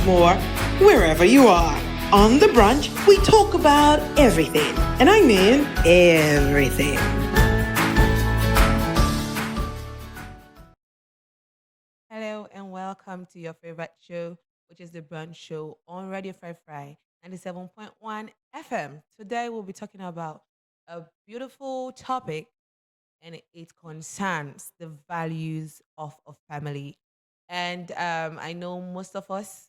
more wherever you are. On The Brunch, we talk about everything. And I mean everything. Hello and welcome to your favorite show, which is the Brunch Show on Radio Fry Fry 97.1 FM. Today we'll be talking about a beautiful topic, and it concerns the values of a family. And I know most of us,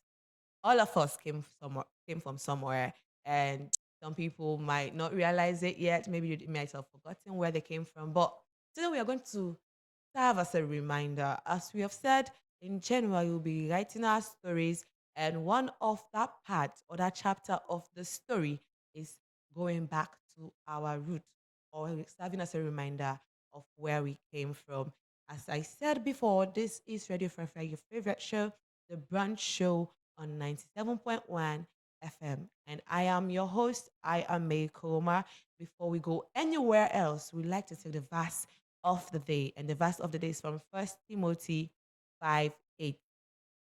all of us came from somewhere, and some people might not realize it yet. Maybe you might have forgotten where they came from. But today we are going to serve as a reminder. As we have said, in January we'll be writing our stories, and one of that part or that chapter of the story is going back to our root, or serving as a reminder of where we came from. As I said before, this is Radio Free, your favorite show, the Brunch Show on 97.1 FM. And I am your host. I am May Koma. Before we go anywhere else, we'd like to take the verse of the day. And the verse of the day is from First Timothy 5:8.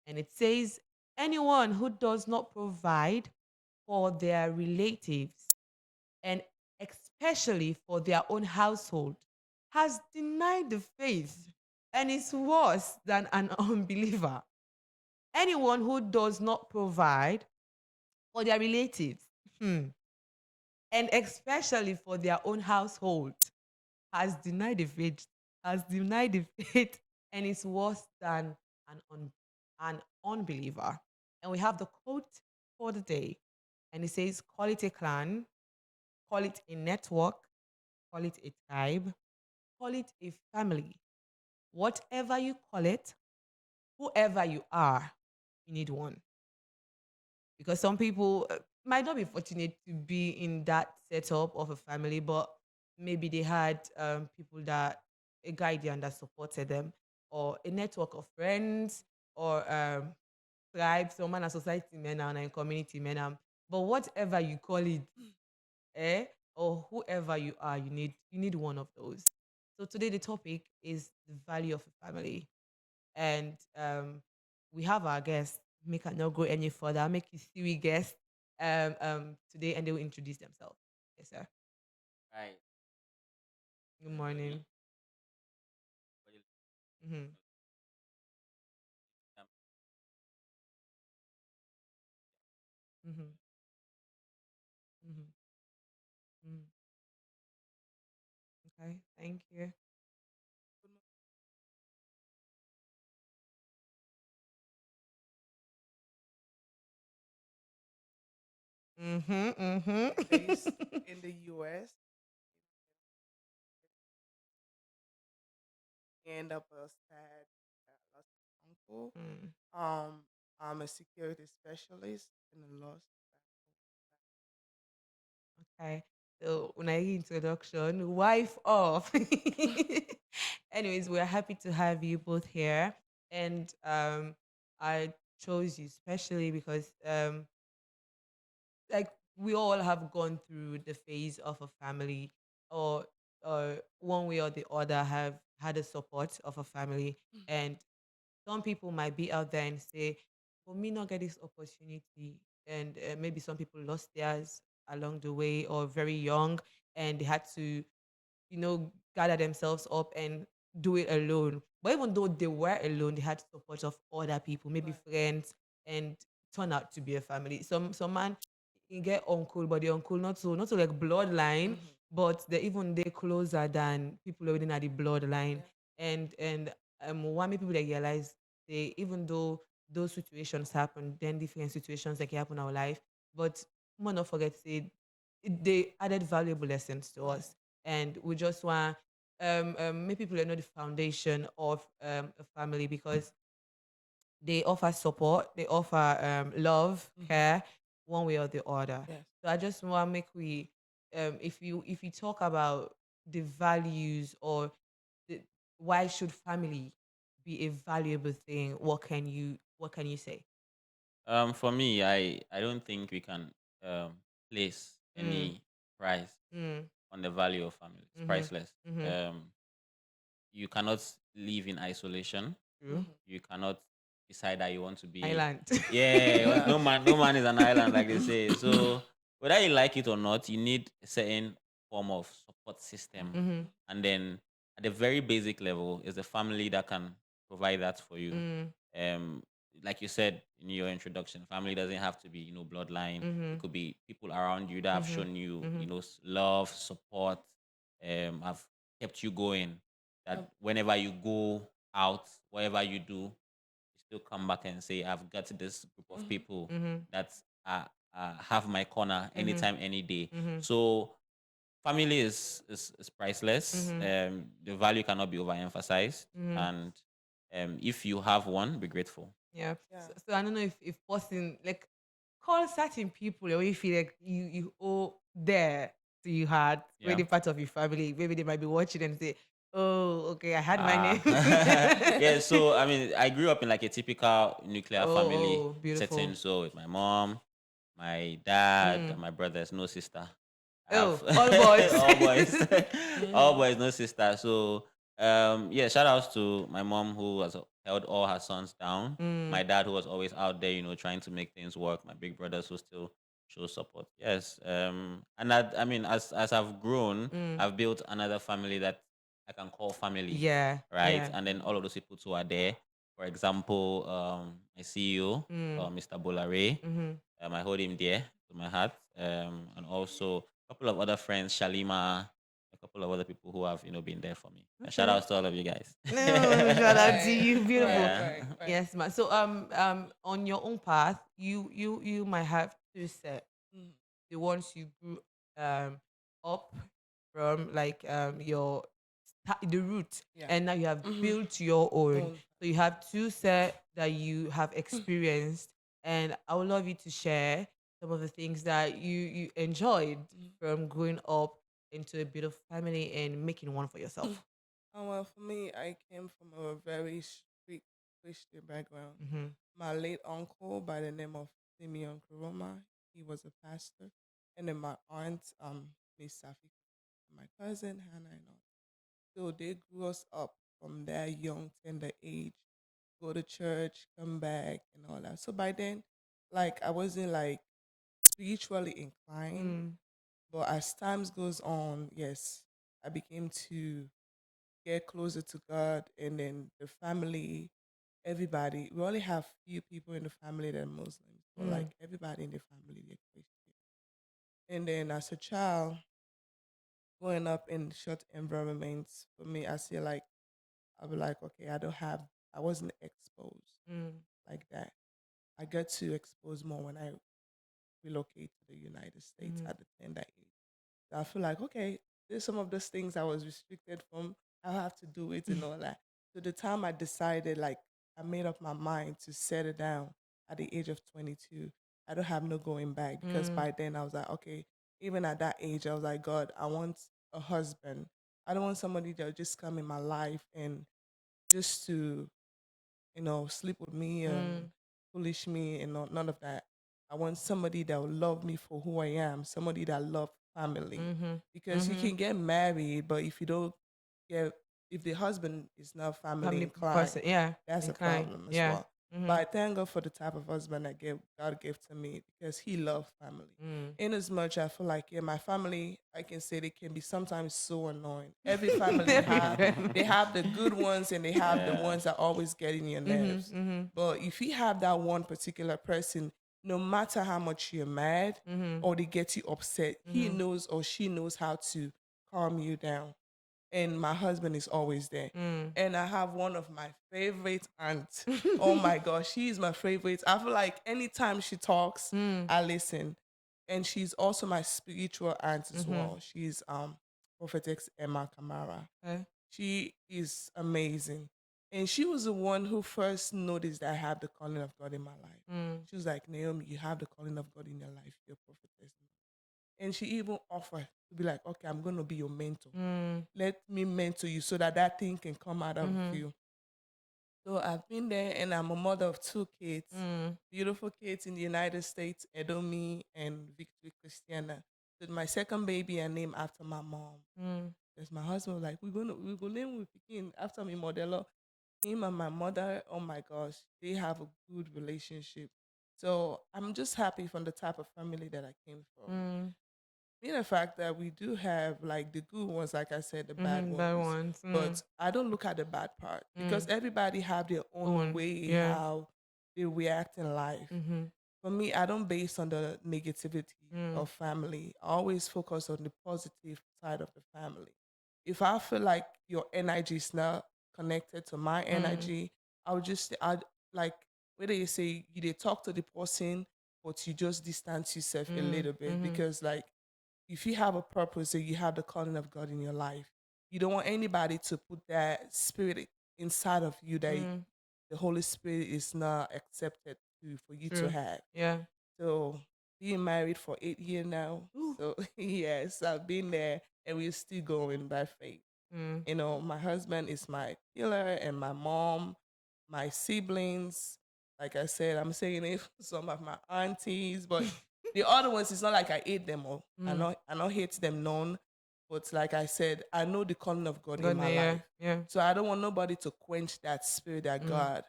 And it says, anyone who does not provide for their relatives, and especially for their own household, has denied the faith and is worse than an unbeliever. Anyone who does not provide for their relatives, and especially for their own household, has denied the faith, has denied the faith, and is worse than an unbeliever. And we have the quote for the day, and it says, call it a clan, call it a network, call it a tribe, call it a family. Whatever you call it, whoever you are, you need one. Because some people might not be fortunate to be in that setup of a family, but maybe they had people that a guardian that supported them, or a network of friends, or tribe, some man a society men and a community men. But whatever you call it, eh, or whoever you are, you need one of those. So today the topic is the value of a family, and we have our guests. Make it not go any further. I'll make you three guests today, and they will introduce themselves. Yes, sir. Right. Good What do you morning. what do you Mm-hmm. um, Mm-hmm. Mm-hmm. Mm-hmm. Okay. Thank you. Mm-hmm. based Mm-hmm. in the U.S. and up a sad lost uncle. Mm. Um, I'm a security specialist in the lost. Okay. So when I introduction, wife off. Anyways, we're happy to have you both here, and I chose you especially because like we all have gone through the phase of a family, or one way or the other have had a support of a family. And some people might be out there and say, for me not get this opportunity, and maybe some people lost theirs along the way or very young, and they had to gather themselves up and do it alone. But even though they were alone, they had support of other people, maybe Right. friends, and turn out to be a family. Some man you get uncle, but the uncle not so like bloodline, Mm-hmm. but they closer than people within the bloodline. Yeah. And one people that realize they, even though those situations happen, then different situations that can happen in our life, but we not forget say they added valuable lessons to Right. us, and we just want make people know the foundation of a family, because they offer support, they offer love, Mm-hmm. care, one way or the other. Yes. So I just want to make we if you talk about the values, or the, why should family be a valuable thing, what can you say? for me, I don't think we can um place Mm, any price mm, on the value of family. It's mm-hmm, priceless. mm-hmm. Um, you cannot live in isolation. True. Mm-hmm. You cannot decide that you want to be. Island. Yeah, Yeah. no man is an island, like they say. So whether you like it or not, you need a certain form of support system. Mm-hmm. And then at the very basic level is the family that can provide that for you. Mm, Um, like you said in your introduction, family doesn't have to be, bloodline. It mhm, could be people around you that have mhm, shown you, mhm, love, support, have kept you going. That Yep. whenever you go out, whatever you do, you still come back and say, I've got this group of Mhm. people mhm, that have my corner mhm, anytime, any day. mhm, So family is priceless. mhm, The value cannot be overemphasized. mhm. And if you have one, be grateful. Yeah. Yeah. So I don't know if person like call certain people or you feel like you owe there to you had Yeah. really part of your family. Maybe they might be watching and say, "Oh, okay, I had my name." Yeah, so I mean, I grew up in like a typical nuclear family Oh, beautiful. setting. So with my mom, my dad, and Mm. my brothers, no sister. I have Oh, all boys. all boys, all Mhm. boys, no sister. So yeah, shout outs to my mom who has held all her sons down. My Mm, dad who was always out there, trying to make things work. My big brothers who still show support. Yes. And I mean, as I've grown, mm. I've built another family that I can call family, Yeah, right? yeah. And then all of those people too are there. For example, my CEO, Mm, Mr. Bolare, mm-hmm. I hold him dear to my heart. And also a couple of other friends, Shalima, a couple of other people who have, been there for me. Shout Okay. outs to all of you guys. No, shout out to Right. you. Beautiful. Right. Yeah. Right. Right. Yes, man. So on your own path, you might have to set Mhm. the ones you grew um up from like your the root, Yeah. and now you have Mhm. built your own. Own. So you have two set that you have experienced, and I would love you to share some of the things that you enjoyed Mhm. from growing up into a beautiful family and making one for yourself. Oh, well, for me, I came from a very strict Christian background. Mm-hmm. My late uncle, by the name of Simeon Kuroma, he was a pastor. And then my aunt, Miss Safi, my cousin, Hannah, and all. So they grew us up from that young, tender age, go to church, come back, and all that. So by then, like, I wasn't like spiritually inclined. Mm, But as times goes on, yes, I became to get closer to God, and then the family, everybody. We only have few people in the family that are Muslims, but like mm, everybody in the family, they're Christian. And then as a child, growing up in church environments, for me, I feel like I'll be like, okay, I wasn't exposed mm, like that. I got to expose more when I relocate to the United States mm, at the tender age. So I feel like, okay, there's some of those things I was restricted from. I have to do it and all that. So the time I decided, like, I made up my mind to settle down at the age of 22. I don't have no going back because mm, by then I was like, okay, even at that age, I was like, God, I want a husband. I don't want somebody that will just come in my life and just to sleep with me and mm, foolish me and none of that. I want somebody that will love me for who I am, somebody that love family. mhm, Because you mhm. can get married, but if you don't get, if the husband is not family Family inclined, person, yeah, that's a incline, problem as yeah. well. But Mhm, I thank God for the type of husband God gave to me because he loved family. mm. In as much I feel like, yeah, my family, I can say they can be sometimes so annoying. Every family Every have, they family. have the good ones and they have the Yeah. ones that always get in your Mhm, nerves. mhm, But if you have that one particular person, no matter how much you're mad mhm, or they get you upset, he mhm, knows or she knows how to calm you down. And my husband is always there. mm. And I have one of my favorite aunts. Oh my gosh, she is my favorite. I feel like anytime she talks, Mm, I listen. And she's also my spiritual aunt as mhm. well. She's Prophetess Emma Kamara. Okay. She is amazing. And she was the one who first noticed that I have the calling of God in my life. Mm, She was like, Naomi, you have the calling of God in your life. You're a prophetess. And she even offered to be like, okay, I'm going to be your mentor. mm, Let me mentor you so that that thing can come out of mhm, you. So I've been there and I'm a mother of two kids, mm, beautiful kids in the United States, Edomi and Victory Christiana. So my second baby I named after my mom. mm, Because my husband was like, we're gonna name we begin after me modelo. him and my mother, oh my gosh, they have a good relationship. So I'm just happy from the type of family that I came from. Mm. Being the fact that we do have like the good ones, like I said, the bad Mm-hmm. Bad ones, ones. but I don't look at the bad part because Mm. everybody have their own Own. way Yeah. how they react in life. Mm-hmm. For me, I don't base on the negativity Mm. of family. I always focus on the positive side of the family. If I feel like your energy is not connected to my Mm. energy, I like whether you say you they talk to the person, but you just distance yourself a Mm. little bit Mm-hmm. because like if you have a purpose and you have the calling of God in your life, you don't want anybody to put that spirit inside of you that Mm. the Holy Spirit is not accepted for you to True. have. Yeah. So being married for 8 years now. Ooh. So yes, I've been there and we're still going by faith. Mm. You know, my husband is my pillar and my mom, my siblings. Like I said, I'm saying it for some of my aunties, but the other ones, it's not like I hate them all. Mm. I not hate them none. But like I said, I know the calling of God in God, my yeah. life. Yeah. So I don't want nobody to quench that spirit that Mm. God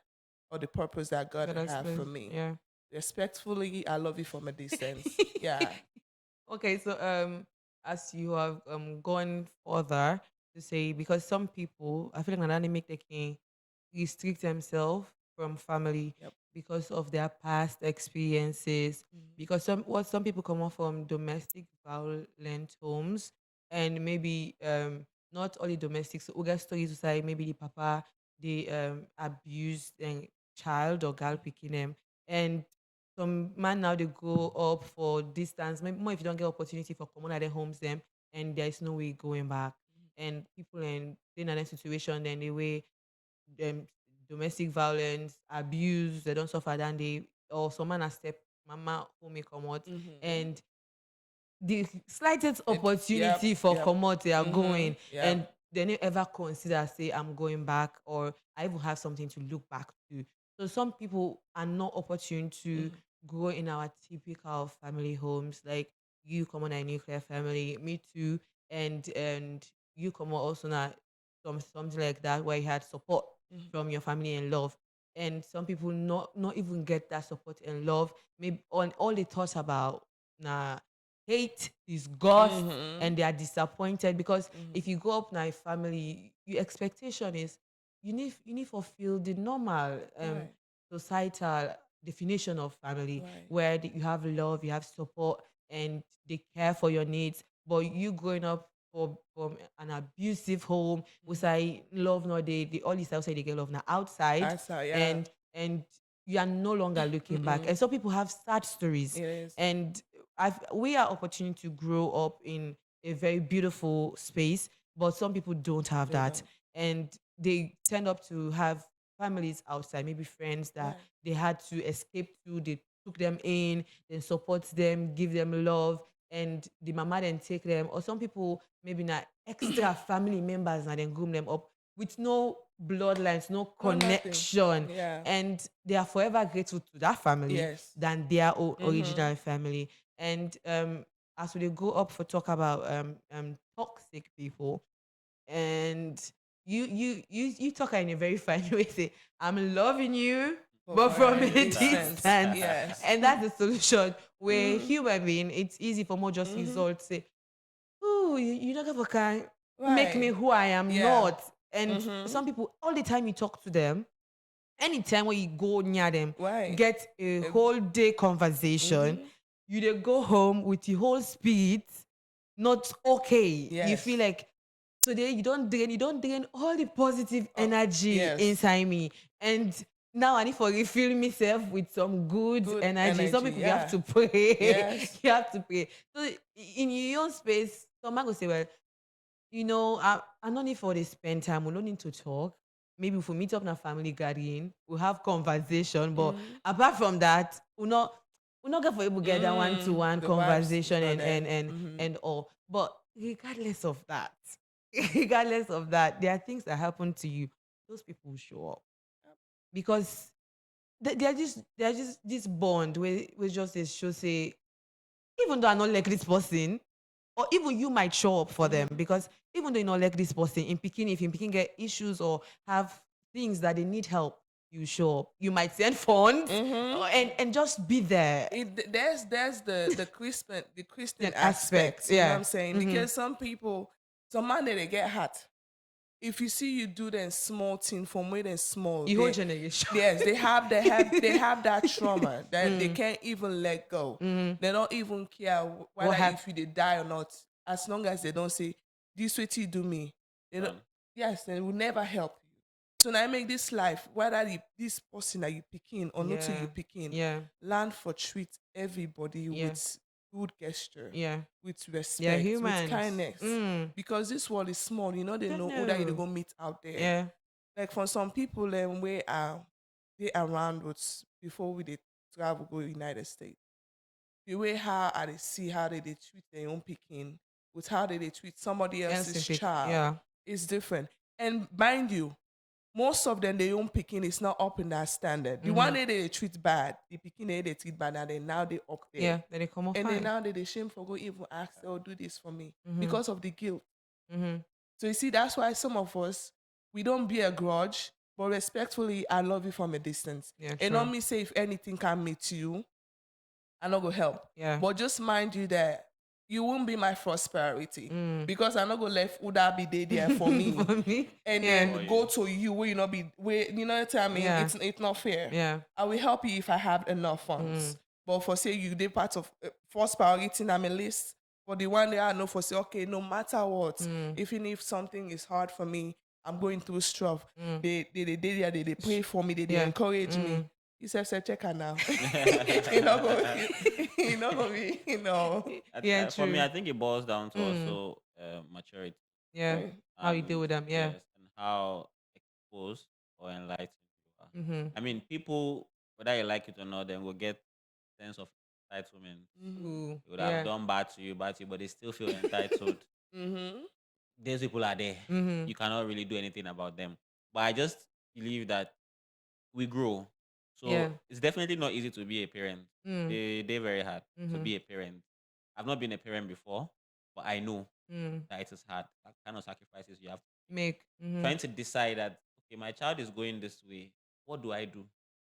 or the purpose that God God has have for placed. me. Yeah. Respectfully, I love you from a distance. Yeah. Okay, so as you have gone further to say, because some people, I feel like they make the king restrict themselves from family Yep. because of their past experiences. Mhm. Because some people come off from domestic violent homes, and maybe not only domestic. So we get stories to say maybe the papa they abused a child or girl picking them, and some man now they go up for distance. Maybe more if you don't get opportunity for common at their homes them, and there is no way going back. And people in a situation then the way them domestic violence, abuse, they don't suffer than they or some man a step mama who may come out Mhm. and the slightest Yep. opportunity for Yep. commode they are going Yep. and they never ever consider say I'm going back or I even have something to look back to. So some people are not opportune to Mhm. grow in our typical family homes. Like you come on a nuclear family, me too, and you come on also not something like that where you had support Mhm. from your family and love. And some people not even get that support and love. Maybe on all they thought about nah hate, disgust, Mhm. and they are disappointed because Mhm. if you go up now a family, your expectation is you need fulfill the normal Right. societal definition of family Right. where you have love, you have support, and they care for your needs. But you growing up from an abusive home, we Mhm. say love no they all these say they get love now outside, That's how. Yeah. and you are no longer looking back. And Mm-mm. some people have sad stories, It is. and we are opportunity to grow up in a very beautiful space, but some people don't have They that, don't. and they tend up to have families outside, maybe friends that Right. they had to escape to. They took them in, then support them, give them love, and the mama then take them. Or some people maybe not extra family members and then groom them up with no bloodlines, no No, nothing. connection, Yeah. and they are forever grateful to that family Yes. than their Mhm. original family. And as we dey go up for talk about toxic people, and you talk in a very funny way, say, I'm loving you, For but From from a a distance. distance. distance. Yes. And that's the solution. Where Mhm. human being, it's easy for more just Mhm. result, say, oh, you don't ever can make me Right. who I am Yeah. not. And Mhm. some people, all the time you talk to them, anytime when you go near them, Right. get a Uh, whole day conversation, mhm. you dey go home with the whole spirit not okay. You feel Yes. like today you don't drain all the positive energy Yes. inside me. And now I need for refill myself with some good Good energy. Some energy. people you have Yeah. to pray. Yes. You have to pray. So in your own space, some man go say, well, I no need for the spend time. We don't need to talk. Maybe if we meet up in a family gathering, we'll have conversation. But Mhm. apart from that, we not get for able to get that one to one The vibes is conversation not and there. and and Mhm. and all. But regardless of that, regardless of that, there are things that happen to you. Those people will show up because they are just this bond where just they show say even though I not like this person, or even you might show up for them Mhm. because even though you not like this person, in picking if in picking get issues or have things that they need help, you show up. You might send funds, and just be there. There's the Christian An aspect, aspect. You know what yeah. I'm saying? Mm-hmm. Because some man they get hurt. If you see you do them small thing from where they small, The whole generation. yes, they have that trauma that they can't even let go. They don't even care whether hap- if you they die or not. As long as they don't say this way you do me, they don't. Done. Yes, they will never help you. So now I make this life, whether this person that you picking or not Yeah. you picking, Yeah. learn for treat everybody Yeah. with good gesture, Yeah. with They're respect, with humans. kindness. Mm. Because this world is small, they Don't know who that you know. go meet out there. Yeah. Like for some people, we are they around us before we they travel go United States. The way how I they see how they treat their own picking with how they treat somebody else's Specific. child Yeah. is different. And mind you, most of them their own picking is not up in that standard. The one that they treat bad, the picking they treat bad, and then now they up there. Yeah. Then they come off And then fine. now they shame for go even ask, oh, do this for me Mm-hmm. because of the guilt. Mm-hmm. So you see, that's why some of us we don't bear a grudge, but respectfully, I love you from a distance. Yeah. And True. not me say if anything can meet you, I not go help. Yeah. But just mind you that you won't be my first priority Mm. because I not go left Uda be there for me. For me. And Yeah. then go to you where you not be where you know what I mean? Yeah. It's not fair. Yeah. I will help you if I have enough funds. But for say you did part of first priority in my list, for the one that I know for say, okay, no matter what, even if something is hard for me, I'm going through stuff. They pray for me, they Yeah. encourage me. You said check her now. you know go you know go be, Yeah. For me, True. I think it boils down to also maturity. Yeah. eh, How you deal And with them? Yeah. yes, and how exposed or enlightened you are. Mm-hmm. I mean, people, whether you like it or not, then will get sense of entitlement. Ooh. They would have Yeah. done bad to you, but they still feel entitled. mm-hmm. These people are there. Mm-hmm. You cannot really do anything about them. But I just believe that we grow. Yeah. So it's definitely not easy to be a parent. Mm. They're very hard to Mm-hmm. be a parent. I've not been a parent before, but I know Mm. that it is hard. That kind of sacrifices you have Make. Mm-hmm. trying to decide that okay, my child is going this way. What do I do?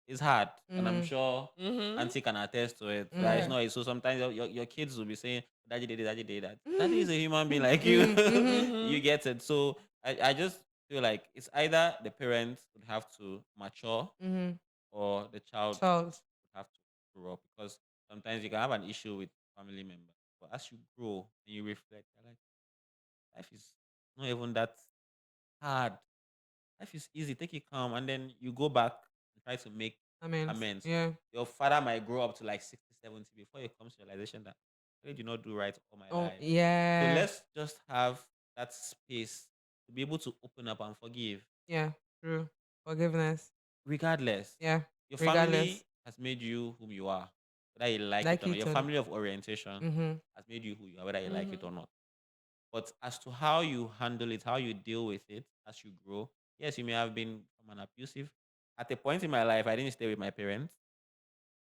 It's hard, and I'm Mm-hmm. sure Mm-hmm. Auntie can attest to it. That it's Mm. Yeah. not easy. So sometimes your kids will be saying, "Daddy did it, Daddy did that." Daddy Mm-hmm. is a human being like you. Mm-hmm. You get it. So I just feel like it's either the parents would have to mature Mm-hmm. or the child Child. would have to grow up because sometimes you can have an issue with family members, but as you grow and you reflect, you're like life is not even that hard. Life is easy. Take it calm, and then you go back and try to make I mean. amends. Yeah. Your father might grow up to like 60, 70 before it comes to realization that I did not do right all my Oh. life. So Yeah. let's just have that space to be able to open up and forgive, Yeah. True. Forgiveness. regardless. Yeah. Your Regardless. family has made you whom you are, whether you like it Like or not. it Your or. family of orientation Mm-hmm. has made you who you are, whether you like it Mm-hmm. or not. But as to how you handle it, how you deal with it as you grow, yes, you may have been from an abusive. At a point in my life, I didn't stay with my parents.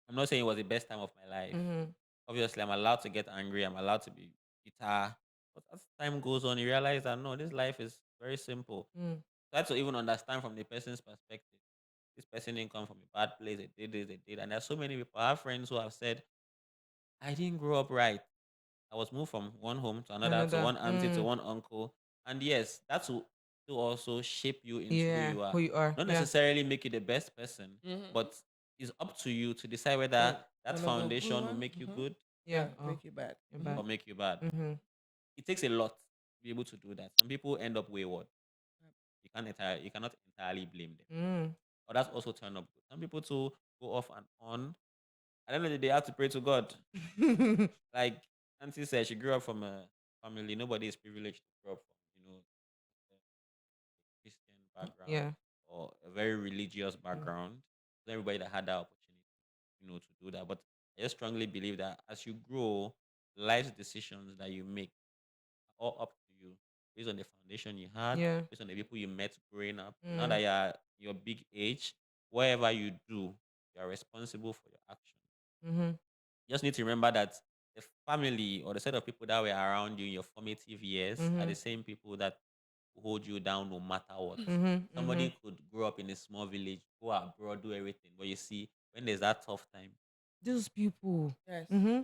I'm not saying it was the best time of my life. Mm-hmm. Obviously, I'm allowed to get angry. I'm allowed to be bitter. But as time goes on, you realize that no, this life is very simple. Mm. Try to even understand from the person's perspective. This person didn't come from a bad place. They did this, they did. And there's so many people. I have friends who have said, I didn't grow up right. I was moved from one home to another, to Another. one auntie, to one uncle. And yes, that will to also shape you into who Yeah. you are. Who you are. Not Yeah. necessarily make you the best person, Mm-hmm. but it's up to you to decide whether When that when I go good foundation will one, make you good Yeah. yeah, Oh. make it bad. You're Mm-hmm. bad. or make you bad. Mm-hmm. It takes a lot to be able to do that. Some people end up wayward. You cannot entirely blame them. Mm. Or that's also turn up good. Some people too go off and on. At the end of the day, they have to pray to God. Like Auntie said, she grew up from a family. Nobody is privileged to grow up from, a Christian background Yeah. or a very religious Mm. background. Not everybody that had that opportunity, to do that. But I just strongly believe that as you grow, life's decisions that you make are all up to you based on the foundation you had, Yeah. based on the people you met growing up. Now Mm. that you're your big age, whatever you do, you are responsible for your actions. Mm-hmm. You just need to remember that the family or the set of people that were around you in your formative years are Mm-hmm. the same people that will hold you down no matter what. Mm-hmm. Somebody could grow up in a small village, go abroad, do everything, but you see, when there's that tough time, Those people. Yes. Mm-hmm. no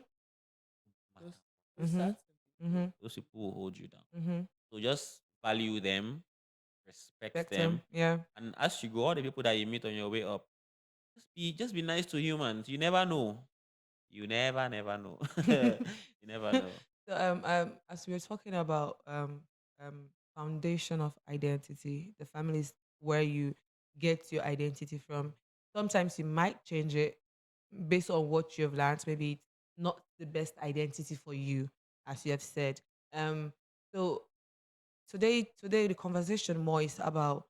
Those matter those Mm-hmm. certain Mm-hmm. people. those people will hold you down. Mm-hmm. So just value them, respect Spectrum. them, Yeah. and as you go, all the people that you meet on your way up, just be nice to humans. You never know. You never know. You never know. So as we were talking about foundation of identity, the family is where you get your identity from. Sometimes you might change it based on what you've learned. Maybe it's not the best identity for you, as you have said. Um, so today the conversation more is about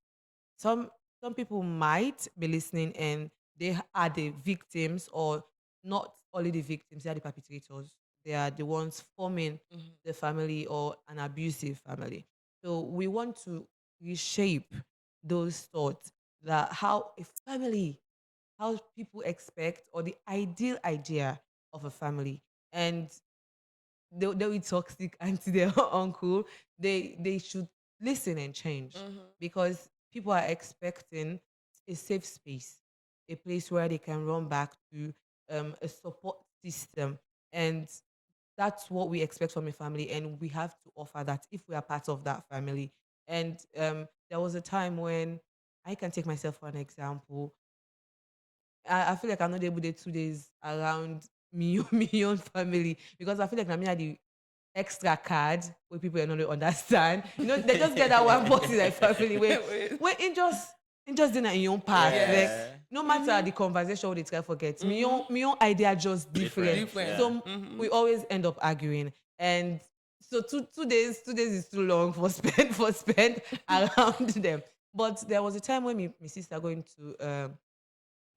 some some people might be listening and they are the victims, or not only the victims, they are the perpetrators. They are the ones forming Mhm. the family or an abusive family. So we want to reshape those thoughts, that how a family, how people expect, or the ideal idea of a family. And they will toxic auntie, their uncle, they should listen and change, Mhm. because people are expecting a safe space, a place where they can run back to, a support system. And that's what we expect from a family, and we have to offer that if we are part of that family. And there was a time when, I can take myself for an example. I feel like I'm not able to 2 days around me, me own family, because I feel like I'm the extra card where people are not really understand. They just get that one person in their family where Wait. in just dinner in your own part. Like, Yes. Yeah. no matter Mhm. the conversation they try forget. Mhm. Me own idea just different. Different. Different. Yeah. So we Mhm. always end up arguing. And so 2 days is too long for spend around them. But there was a time when my sister going to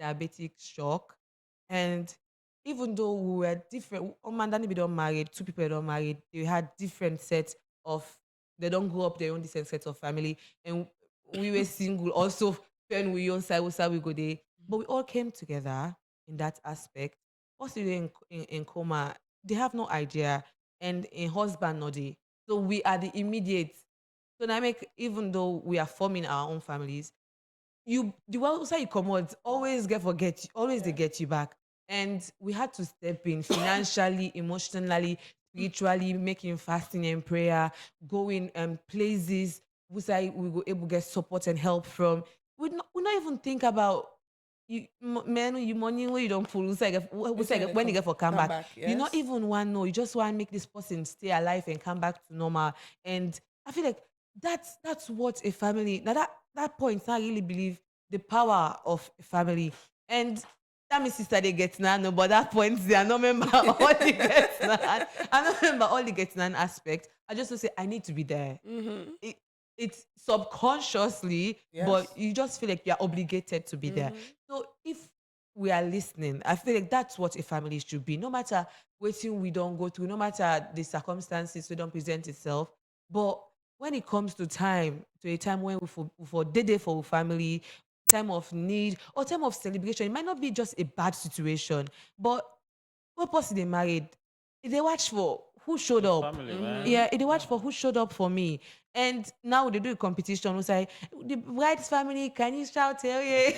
diabetic shock. And even though we were different, Omandani be don't married, two people don't married, they had different sets of, they don't grow up their own different sets of family. And we were single also, when we on side we go there. But we all came together in that aspect. Also in coma, they have no idea. And in husband no day. So we are the immediate. So now make, even though we are forming our own families, you, the one side you come out always get forget you, always they Yeah. get you back. And we had to step in financially, emotionally, spiritually, making fasting and prayer, going places we say we go able to get support and help from. We not even think about you, man, you money where you don't pull we It's say when they when you get for come come back. back. You not Yes. even want know, you just want to make this person stay alive and come back to normal. And I feel like that's what a family, now that point I really believe the power of a family. And that means sister they get now, no, but that point they are not member all the get now. I don't remember all the get an aspect. I just to say I need to be there. Mhm. It, it's subconsciously, but Yes. you just feel like you're obligated to be there. Mhm. So if we are listening, I feel like that's what a family should be. No matter what we don't go through, no matter the circumstances we don't present itself. But when it comes to a time when we for day for our family, time of need or time of celebration, it might not be just a bad situation, but what person they married, they watch for who showed The up. family, man. Yeah, Mhm. they watch Yeah. for who showed up for me. And now they do a competition. We say, the bride's family, can you shout, hell yeah?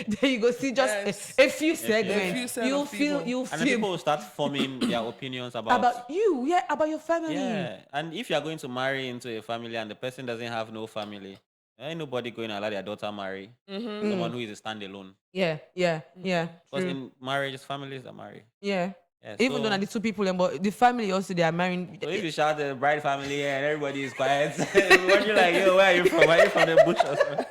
There you go. See just Yes. a few A segments. few Yeah. set You'll of feel, people. you'll And then feel people will start forming their opinions about. about you, yeah, about your family. Yeah. And if you are going to marry into a family and the person doesn't have no family, ain't nobody going to allow their daughter marry Mhm. someone Mm, who is a standalone. yeah, yeah, yeah, Mhm. Because true. in marriage, it's families that marry. Yeah. Yeah. Even though not So the two people, but the family also they are marrying. so if you shout the bride family and everybody is quiet, what you like, yo, where are you from? Are you from the bush or something?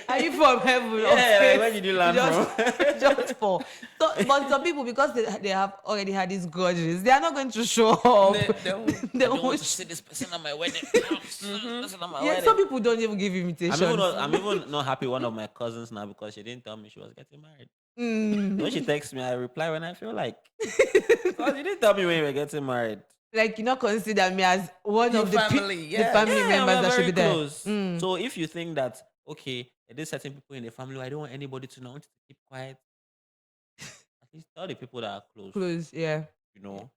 Are you from heaven or Yeah, like where space? did you You land just from? just fall. So, but some people, because they have already had these grudges, they are not going to show up. They won't. They I don't want won't to sh- see this person at my wedding. Mhm. Listen at my yeah, wedding. some people don't even give invitations. I'm even not happy. One of my cousins now because she didn't tell me she was getting married. Mm. When she texts me, I reply when I feel like. Because you didn't tell me when you were getting married. Like, you not consider me as one Your of family. the family Yes. Yeah, we members are that should very be there. close. Mm. So if you think that okay, there's certain people in the family, I don't want anybody to know. I want you to keep quiet. At least tell the people that are close. Close, yeah.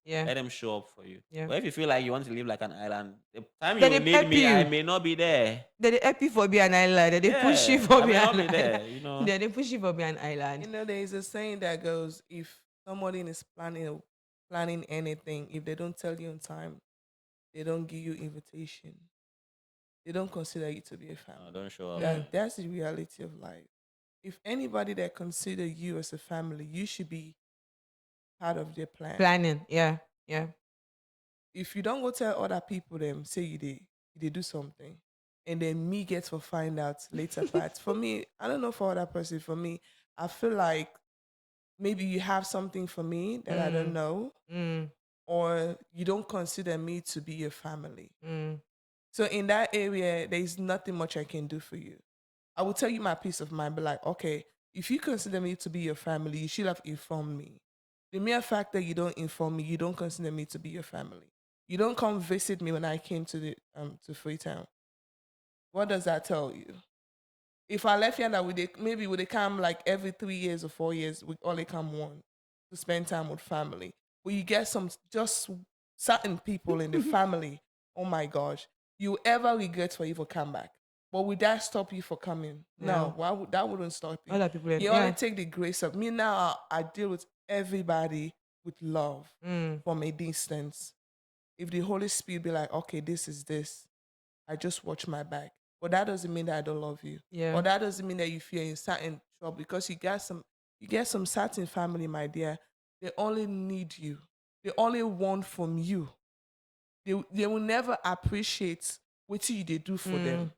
Yeah. Let them show up for you. Yeah. But if you feel like you want to live like an island, the time Then you they need pep me, I you. may not be there. Then they help you for be an island. Then they push you Yeah, for I be may an not be island. there. Then they push you for be an island. You know, there is a saying that goes, if somebody is planning anything, if they don't tell you on time, they don't give you invitation, they don't consider you to be a No, family. don't show up. That's the reality of life. If anybody that consider you as a family, you should be part of their plan. Planning. Yeah. Yeah. If you don't go tell other people them say you do something, and then me get to find out later part. For me, I don't know for other person. For me, I feel like maybe you have something for me that I don't know, Mm. or you don't consider me to be your family. Mm. So in that area, there is nothing much I can do for you. I will tell you my peace of mind, but like, okay, if you consider me to be your family, you should have informed me. The mere fact that you don't inform me, you don't consider me to be your family. You don't come visit me when I came to the to Freetown. What does that tell you? If I left here that maybe would they come like every 3 years or 4 years, we only come one to spend time with family. But you get some just certain people in the family. Oh my gosh, you ever regret for you for come back? But would that stop you for coming? No, that wouldn't stop you. Other people. You only take the grace of me now. I deal with everybody with love from a distance. If the Holy Spirit be like, okay, this is this, I just watch my back. But that doesn't mean that I don't love you. Yeah. Or that doesn't mean that you feel in certain trouble, because you get some certain family, my dear. They only need you. They only want from you. They will never appreciate what you they do for them.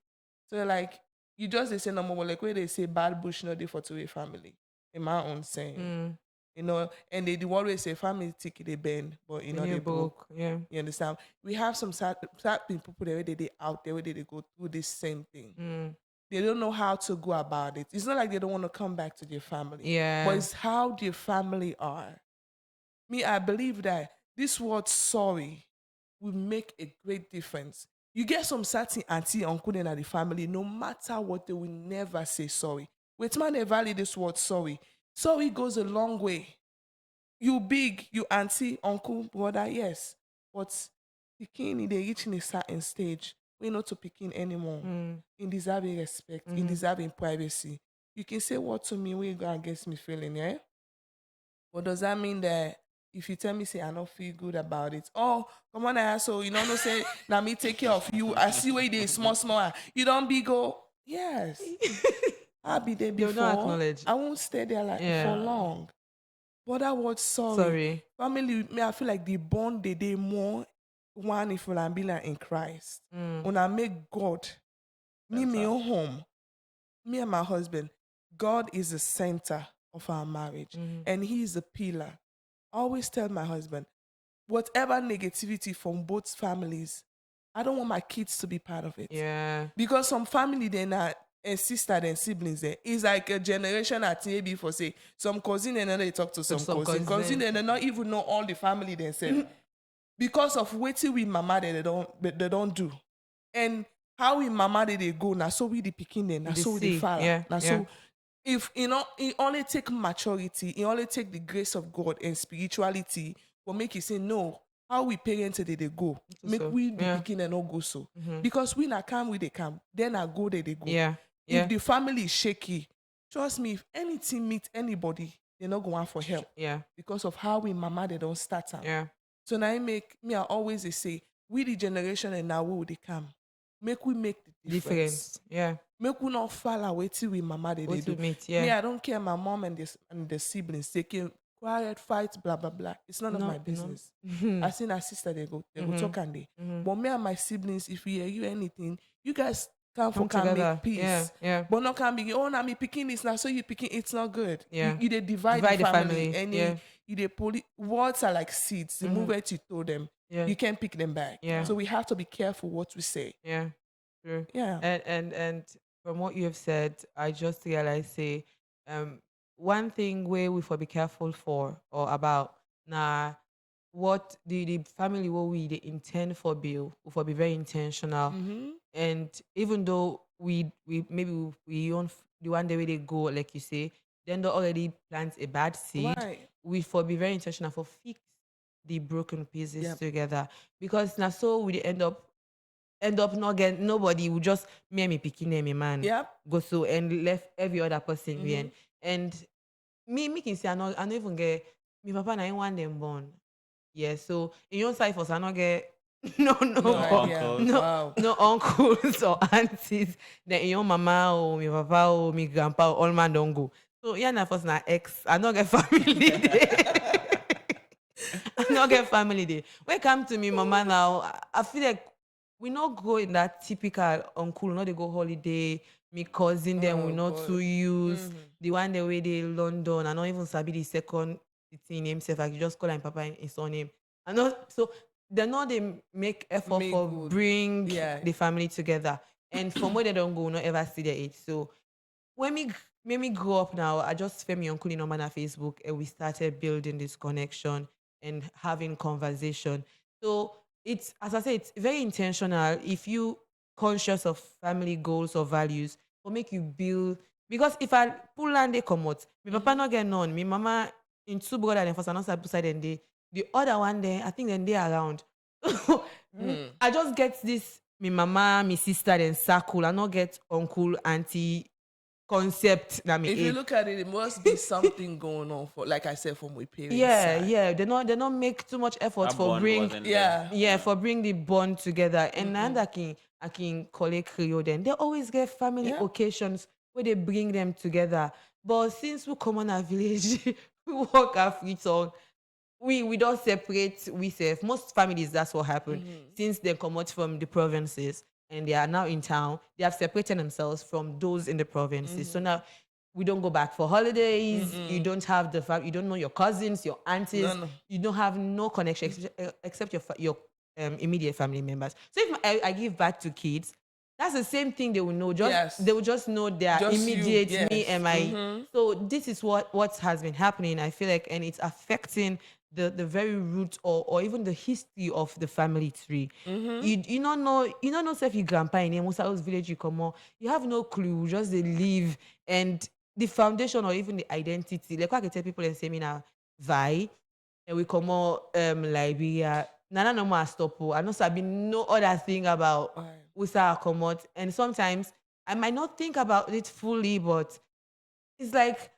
So like you just they say no more, like where they say bad bush no day for two family. In my own saying. You know, and they always say family ticket they bend, but you know In they your broke. book. Yeah. You understand? We have some certain people where they out there where they go through this same thing. They don't know how to go about it. It's not like they don't want to come back to their family. Yeah. But it's how their family are. Me, I believe that this word sorry will make a great difference. You get some certain auntie, uncle in the family, no matter what, they will never say sorry. Wait, man, they value this word sorry. Sorry goes a long way. You big, you auntie, uncle, brother, yes. But Pekin, they reach in a certain stage. We're not to Pekin anymore. In deserving respect, in deserving privacy. You can say what to me when you go against me feeling, yeah? But does that mean that if you tell me, say, I don't feel good about it? Oh, come on, asshole. You know, no say, now me take care of you. I see where they small. You don't be go. Yes. I'll be there They'll before. not acknowledge. I won't stay there like for long. But that word sorry. Family, me, I feel like the bond they more one if we be like in Christ. When I make God, me own home, me and my husband, God is the center of our marriage, and He is a pillar. I always tell my husband, whatever negativity from both families, I don't want my kids to be part of it. Yeah. Because some family they're not a sister and siblings there. It's like a generation at maybe for say some cousin and then they talk to some cousin and they not even know all the family themselves. Because of waiting with mama that they don't do. And how we mama they go now, so we the picking then, now so we the father. Yeah. Now so if you know it only take maturity, it only take the grace of God and spirituality will make you say no. How we parents they go. Make we the picking and not go so. Because we not come with they come, then I go they go. Yeah. If the family is shaky, trust me, if anything meet anybody, they're not going for help. Yeah. Because of how we mama they don't start time. Yeah. So now I always say, we the generation and now we they come. Make we make the difference. Yeah. Make we not fall away till we mama they do. Meet, yeah. Me, I don't care my mom and the siblings. They can quiet, fight, blah blah blah. It's none of my business. I seen our sister they go talk and they. But me and my siblings, if we hear you anything, you guys can make peace. Yeah. But not can be oh now me picking this now, so you picking it's not good. Yeah. You they divide the family. And you they words are like seeds. The moment you throw them, you can't pick them back. Yeah. So we have to be careful what we say. Yeah. True. Yeah. And from what you have said, I just realized say one thing where we for be careful for or about what the family what we the intend for bill for be very intentional. And even though we maybe we on the one day where they go, like you say, then they already plant a bad seed. Right. We for be very intentional for fix the broken pieces Yep. together. Because now so we end up not getting nobody, will just me and me picking and me man Yep. go so and left every other person Mm-hmm. behind. And me can say I not even get me papa na him want them born. Yeah, so in your side for I not get No No idea. uncles. no Wow. no uncles or aunties. Then in your mama or me papa or me grandpa all man don't go. So yeah, na first na ex. I not get family day. I not get family day. When it come to me, mama now, I feel like we not go in that typical uncle, not they go holiday. Me cousin them we Oh not to God. use Mm-hmm. the one the way they London. I not even sabi the second the thing himself. I could just call him papa in his surname. I know so they know they make effort Me for good. bring Yeah. the family together. And from where they don't go, we not ever see their age. So when me grow up now, I just found my uncle in on Facebook and we started building this connection and having conversation. So it's as I say, it's very intentional. If you conscious of family goals or values, will make you build because if I pull and they come out, my papa Mm-hmm. not get none. My mama in two brother and first and not beside them they the other one there, I think then they around. Hmm. I just get this my mama, my sister, then circle. I not get uncle, auntie concept that me If you age. look at it, it must be something going on for, like I said, from my parents' Yeah, side. yeah. They not make too much effort That for bond bring wasn't there. Yeah. yeah, for bring the bond together. And Mm-mm. I can collect Creole then. They always get family Yeah. occasions where they bring them together. But since we come on a village, we walk our feet on. We don't separate we self. Most families that's what happened. Mm-hmm. Since they come out from the provinces and they are now in town, they have separated themselves from those in the provinces. So Mm-hmm. now we don't go back for holidays. You Mm-mm. don't have you don't know your cousins, your No, aunties. no. You don't have no connection except your immediate family members. So if I give back to kids, that's the same thing they will know. Just Yes. they will just know their Just you. immediate me Yes. and my. Mm-hmm. So this is what has been happening. I feel like, and it's affecting the very root or even the history of the family tree. Mm-hmm. You don't know if your grandpa in most house village you come on, you have no clue, just they live and the foundation or even the identity. Like what I can tell people and say me now, Vi, and we come on Liberia. Nana no more stop. I know sabi no other thing about Right. Usa come out. And sometimes I might not think about it fully, but it's like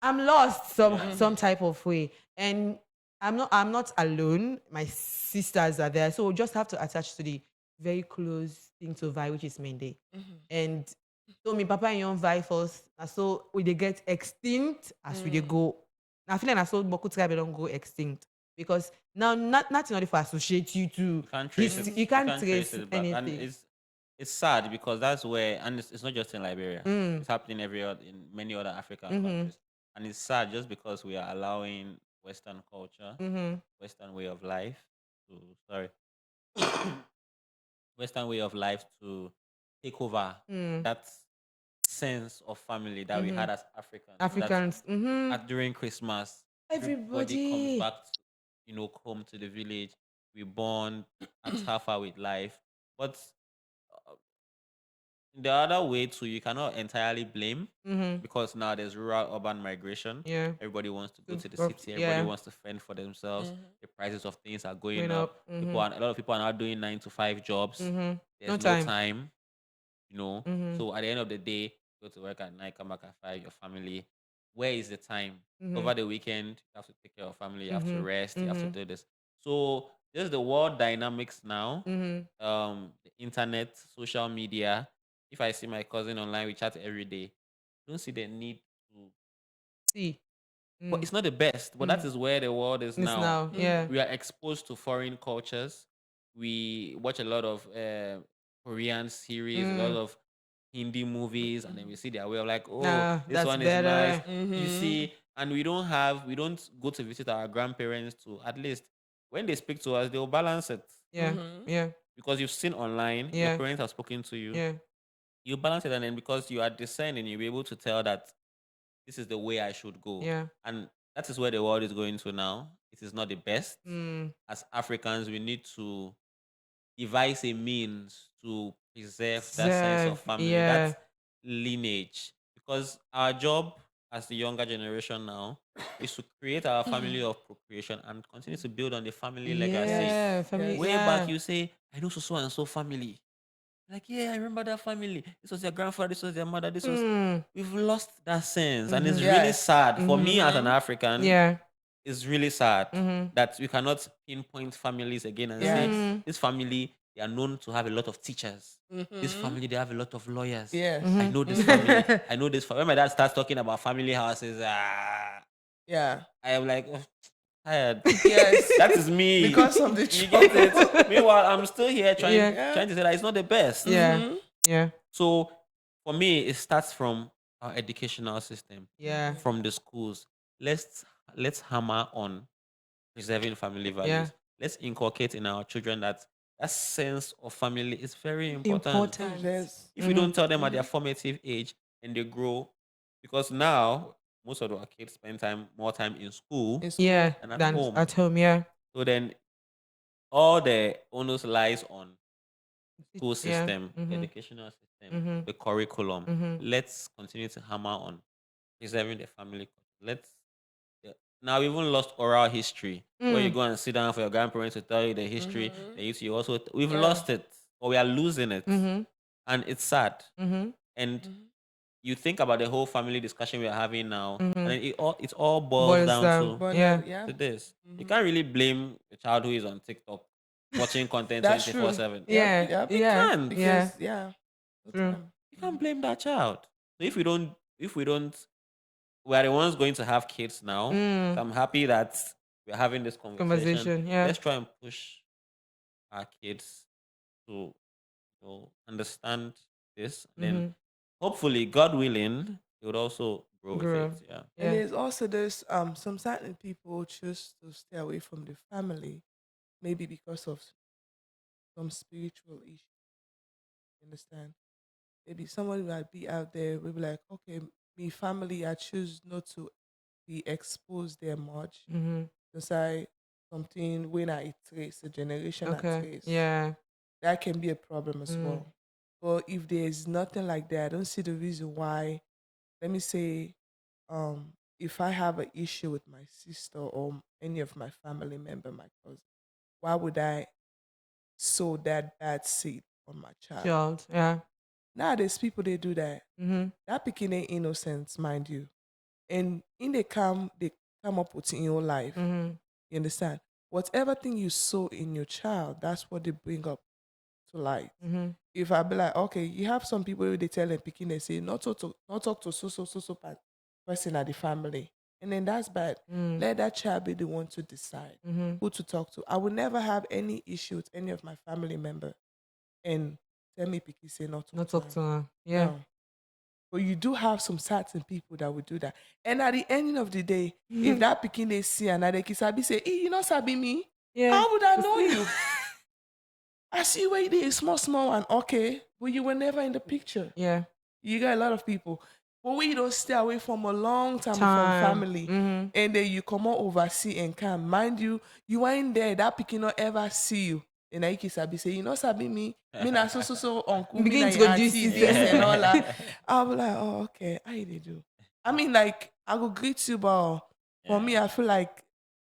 I'm lost Yeah. some type of way. And I'm not alone. My sisters are there. So we just have to attach to the very close thing to Vi, which is Monday. Mm-hmm. And so my papa and young Vi first. And so we they get extinct as we they Mm. go. I feel like I saw Boku tribe don't go extinct. Because now not in order for associate you to You can't trace it. history. You You can't can't trace trace it back, and anything. it's sad because that's where, and it's not just in Liberia. Mm. It's happening every other in many other African Mm-hmm. countries, and it's sad just because we are allowing Western culture, Mm-hmm. Western way of life, to sorry, Western way of life to take over Mm. that sense of family that we Mm-hmm. had as Africans. That Africans. Mm-hmm. during Christmas, everybody comes Everybody. back, home to the village. We bond at half with life, but uh, in the other way too, you cannot entirely blame Mm-hmm. because now there's rural urban migration. Yeah. Everybody wants to go to the Rough, city. Everybody yeah. wants to fend for themselves. Mm-hmm. The prices of things are going Going up. up. Mm-hmm. A lot of people are now doing 9 to 5 jobs. Mm-hmm. No There's no time. time. Mm-hmm. So at the end of the day, go to work at night, come back at 5, your family. Where is the time? Mm-hmm. Over the weekend, you have to take care of family, you have to Mm-hmm. rest, you have to Mm-hmm. do this. So just the world dynamics now, Mm-hmm. the internet, social media. If I see my cousin online, we chat every day. Don't see the need to, See. but Mm. it's not the best. But that Mm. is where the world is This now. now. Mm-hmm. Yeah. We are exposed to foreign cultures. We watch a lot of Korean series, a lot Mm. of Hindi movies, and then we see their way of like, oh, Nah, this that's one is nice. better. You Mm-hmm. see, and we don't go to visit our grandparents to at least when they speak to us, they'll balance it Yeah. Mm-hmm. Yeah. because you've seen online, your Yeah. parents have spoken to you, Yeah. you balance it, and then because you are discerning, you'll be able to tell that this is the way I should go, Yeah. and that is where the world is going to now. It is not the best. Mm. As Africans, we need to devise a means to preserve that sense of Serve. family, that Yeah. lineage. Because our job as the younger generation now is to create our family of procreation and continue to build on the family legacy. Yeah, Yes, family. Way yes. back, Yeah. you say, I know so and so family. Like, yeah, I remember that family. This was their grandfather, this was their mother, this was. Hmm. We've lost that sense. And it's Mm-hmm. really Yes. sad. For me as an Mm-hmm. African, Yeah. it's really sad Mm-hmm. that we cannot pinpoint families again and say, Yes. Mm-hmm. this family, they are known to have a lot of teachers. This Mm-hmm. family, they have a lot of lawyers. Yes. I Mm-hmm. know this family. Mm-hmm. I know this. When my dad starts talking about family houses, Yeah. I am like, "Oh, tired. Yes. That is me. Because of the You get it? trouble. Meanwhile, I'm still here trying Yeah. Yeah. trying to say that it's not the best. Yeah. Mm-hmm. Yeah. So for me, it starts from our educational system, Yeah. from the schools. Let's let's hammer on preserving family Yeah. values. Let's inculcate in our children that that sense of family is very important. Important. Yes. If we Mm-hmm. don't tell them at their Mm-hmm. formative age and they grow, because now most of our kids spend more time in school In school. Yeah. than at Than home. at home. Yeah. So then all the onus lies on school Yeah. system, the Mm-hmm. educational system, Mm-hmm. the curriculum. Mm-hmm. Let's continue to hammer on preserving the family. Let's yeah. Now we even lost oral history, where you Mm. go and sit down for your grandparents to tell you the history. Mm-hmm. Then you also we've Yeah. lost it, or we are losing it, Mm-hmm. and it's sad. Mm-hmm. And Mm-hmm. you think about the whole family discussion we are having now, and Mm-hmm. then it all boils Boils down down. to But Yeah. yeah. this. You Mm-hmm. can't really blame the child who is on TikTok watching content That's twenty four true. seven. Yep. Yeah. Yep. You Yeah. can't. Yeah. Because yeah. No True. time. You can't blame that child. So we are the ones going to have kids now. Mm. So I'm happy that we're having this conversation. Conversation. Yeah. Let's try and push our kids to understand this. And then Mm-hmm. hopefully, God willing, they would also grow with it. Grow. Yeah. And Yeah. there's also this some certain people choose to stay away from the family, maybe because of some spiritual issue. You understand? Maybe someone might be out there will be like, okay, me family, I choose not to be exposed there much. Mm-hmm. Because I something when I trace a generation I Okay. trace. Yeah. That can be a problem as Mm. well. But if there's nothing like that, I don't see the reason why. Let me say, if I have an issue with my sister or any of my family member, my cousin, why would I sow that bad seed on my child? Child. Yeah. Nowadays, people they do that. Mm-hmm. That picking ain't innocence, mind you, and in they come up with in your life. Mm-hmm. You understand? Whatever thing you sow in your child, that's what they bring up to light. Mm-hmm. If I be like, okay, you have some people who they tell them picking, they say, not talk to so person at the family. And then that's bad. Mm. Let that child be the one to decide Mm-hmm. who to talk to. I will never have any issue with any of my family member and tell me picky say not talk Not to talk am. to her. Yeah. No. But you do have some certain people that will do that. And at the ending of the day, if that picking they see another kid sabi say, you know sabi me? Yeah. How would I know you? I see where it is, small and okay, but you were never in the picture. Yeah. You got a lot of people. But when you don't stay away from a long time, from Time. family, Mm-hmm. and then you come out overseas and come, mind you, you ain't there, that picking not ever see you. And I can sabi say, you know, sabi me na so uncle, me Begin na to your go auntie juicy. this and all that. I'll be like, oh, okay, how they do? I mean, like, I will greet you, but for me, I feel like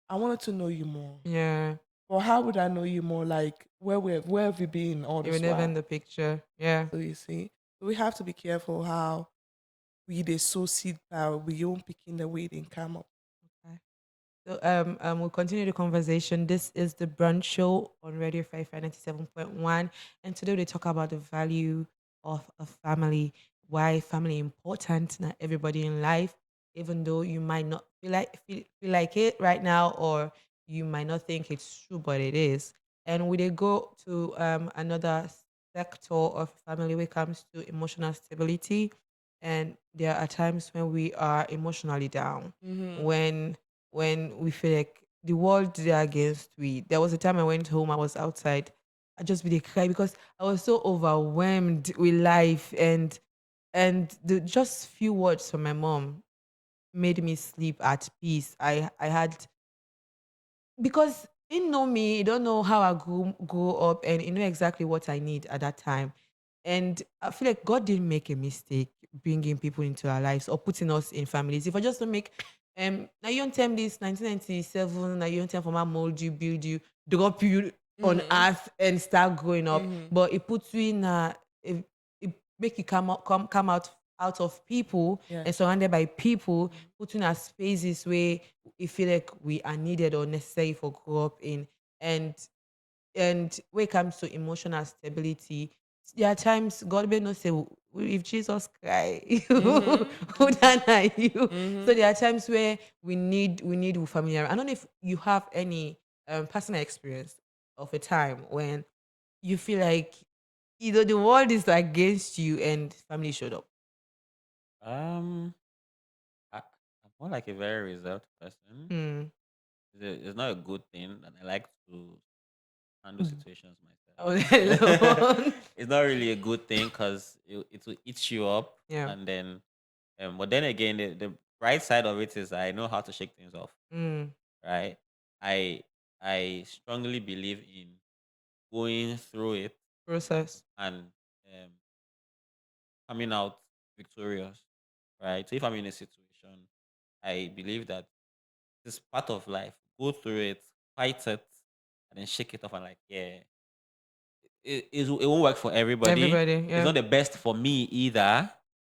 I wanted to know you more. Yeah. But how would I know you more? Like, where have you been all You this were never while? in the picture. Yeah. So you see, so we have to be careful how we they sow seed power. We don't picking the way they come up. So we'll continue the conversation. This is the Brunch Show on Radio 97.1, and today we talk about the value of a family, why family important. Not everybody in life, even though you might not feel like it right now, or you might not think it's true, but it is. And we did go to another sector of family when it comes to emotional stability, and there are times when we are emotionally down, Mm-hmm. when we feel like the world is against we. There was a time I went home, I was outside, I just really cried because I was so overwhelmed with life, and the just few words from my mom made me sleep at peace. I had, because he know me, he don't know how I grew up, and he know exactly what I need at that time. And I feel like God didn't make a mistake. bringing people into our lives or putting us in families. If I just don't make now you don't tell me this 1997, now you don't tell from how mold you, build you, drop you on earth and start growing up. But it puts you in it make you come out of people Yeah. and surrounded by people, putting us spaces where we feel like we are needed or necessary for grow up in. And when it comes to emotional stability, there are times God may not say, if Jesus cry, who than are you? So there are times where we need family. I don't know if you have any personal experience of a time when you feel like either the world is against you and family showed up. Um, I'm more like a very reserved person. Mm. It's not a good thing, and I like to handle situations Oh, myself. hello. It's not really a good thing because it will eat you up, Yeah. and then, but then again, the bright side of it is I know how to shake things off. Mm. Right? I I strongly believe in going through it Process. and coming out victorious. Right? So if I'm in a situation, I believe that it's part of life. Go through it, fight it, and then shake it off and like, yeah, it won't work for everybody. Everybody, It's yeah. not the best for me either,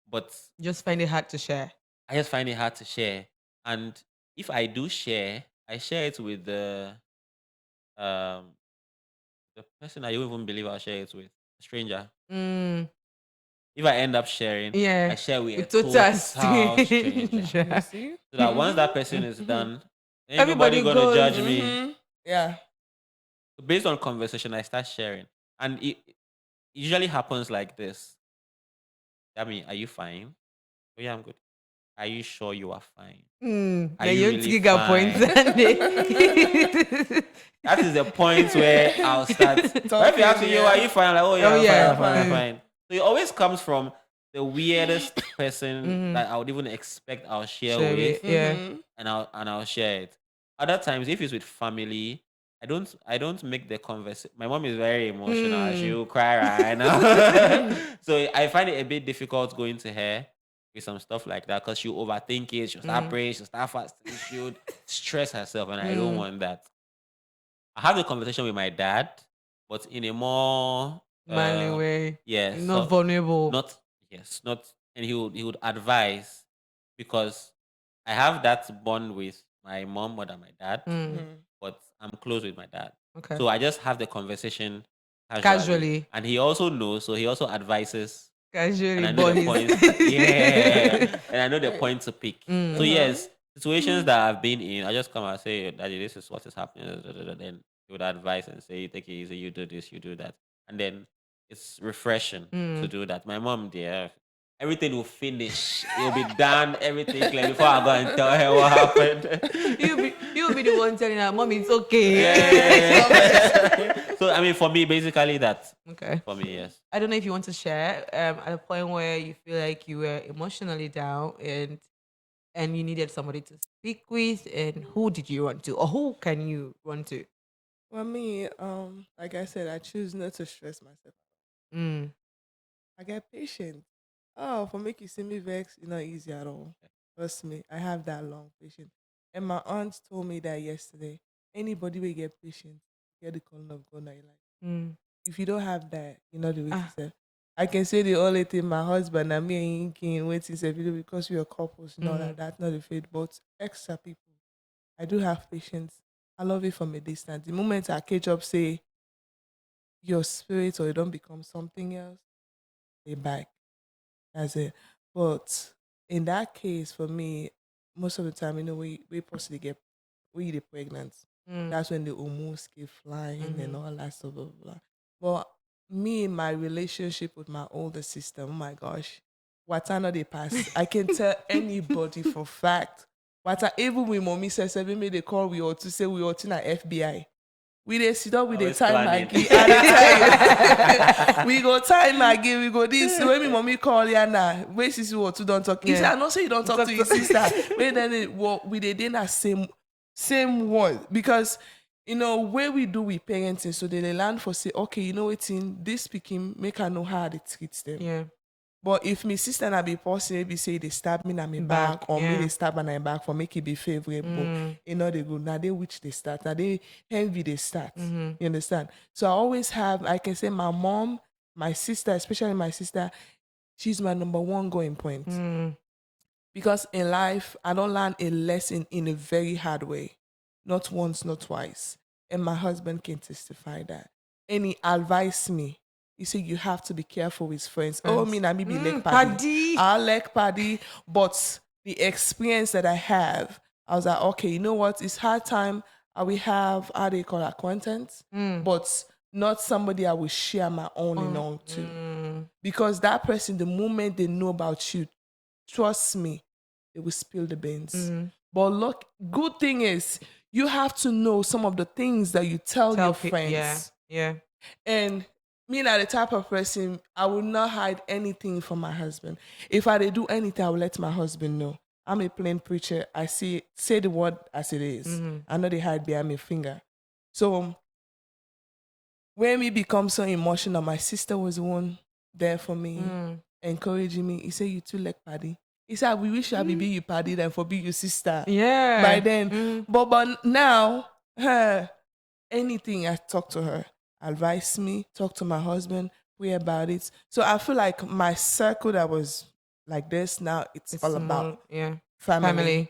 but Just find it hard to share. I just find it hard to share. And if I do share, I share it with um the person I don't even believe I'll share it with, a stranger. Mm. If I end up sharing, I Yeah. share with a With total total stranger. You stranger. see? So that once that person is done, ain't nobody Everybody gonna goes. judge me. Yeah. So based on conversation, I start sharing. And it usually happens like this. I mean, are you fine? Oh yeah, I'm good. Are you sure you are fine? Are Then you you want to really give points fine? and That is the point where I'll start. But if you ask Talking, me, yo, are yeah. you fine? I'm like, oh Oh yeah, I'm fine, yeah. I'm fine, I'm Fine. fine. So it always comes from the weirdest person that I would even expect I'll share Share with, it. Yeah. and I'll share it. Other times, if it's with family, I don't make the conversation. My mom is very emotional. She'll cry right now. So I find it a bit difficult going to her with some stuff like that because she'll overthink it. She'll start praying. She'll start fasting. She'll stress herself, and I don't want that. I have a conversation with my dad, but in a more Manly way. yes, Not so vulnerable. not yes, not and he would advise because I have that bond with my mom more than my dad, but I'm close with my dad. Okay. So I just have the conversation casually. Casually. And he also knows, so he also advises and Casually, I know but the he's points. Yeah, and I know the point to pick. So Mm. yes, situations that I've been in, I just come and say, "Daddy, this is what is happening." Then he would advise and say, "Take it easy. You do this. You do that." And then it's refreshing to do that. My mom, dear, everything will finish. It will be done. Everything clear before I go and tell her what happened. you'll be the one telling her, Mom, it's okay. Yeah. So I mean, for me, basically that. Okay. For me, yes. I don't know if you want to share at a point where you feel like you were emotionally down and you needed somebody to speak with, and who did you run to, or who can you run to? For me, like I said, I choose not to stress myself. Mm. I get patient. Oh, for make you see me vex, it's not easy at all. Trust me, I have that long patience. And my aunt told me that yesterday. Anybody will get patient, get the calling of God in your life. Mm. If you don't have that, you know the way to Ah. say. I can say the only thing my husband and me ain't can wait to say video because we are couples. No, that's not the faith. But extra people, I do have patience. I love it from a distance. The moment I catch up, say your spirit or you don't become something else, they back. That's it. But in that case, for me, most of the time, we possibly we get pregnant. Mm. That's when the hormones keep flying and all that stuff, blah, blah, blah. But me, my relationship with my older sister, oh my gosh, what I know they pass. I can tell anybody for fact. Even when mommy says, "Every me they call we ought to say we ought to na FBI." We dey sit up with the Always time planning. Maggie. I dey tell you. We go time Maggie, we go this. When me mommy call ya now, where sister what to don't talk. He said, I know say you don't talk to your sister. When then we dey dey na same word. Because where we do with parenting, so they learn for say, okay, you know what in this speaking, make her know how they treat them. Yeah. But if my sister and I be person, maybe say they stab me na my Back, back, or me yeah. they stab me na my back for make it be favorable. You know they go now they which they start. Now they envy they start. You understand? So I always have, I can say my mom, my sister, especially my sister, she's my number one going point. Because in life, I don't learn a lesson in a very hard way. Not once, not twice. And my husband can testify that. And he advised me. He said, you have to be careful with friends. Oh, me, na me be leg paddy. Paddy. I like paddy. But the experience that I have, I was like, okay, you know what? It's hard time. I will have, how they call acquaintance, but not somebody I will share my own and all to. Because that person, the moment they know about you, trust me, they will spill the beans. But look, good thing is you have to know some of the things that you tell your friends. Yeah. And me, not the type of person, I will not hide anything from my husband. If I do anything, I will let my husband know. I'm a plain preacher. I say the word as it is. I know they hide behind my finger. So when we become so emotional, my sister was the one there for me, encouraging me. He said, you too like paddy. He said, we wish I be you paddy than for be your sister. Yeah. By then. But now, anything I talk to her, advise me, talk to my husband, pray about it. So I feel like my circle that was like this, now it's all about family.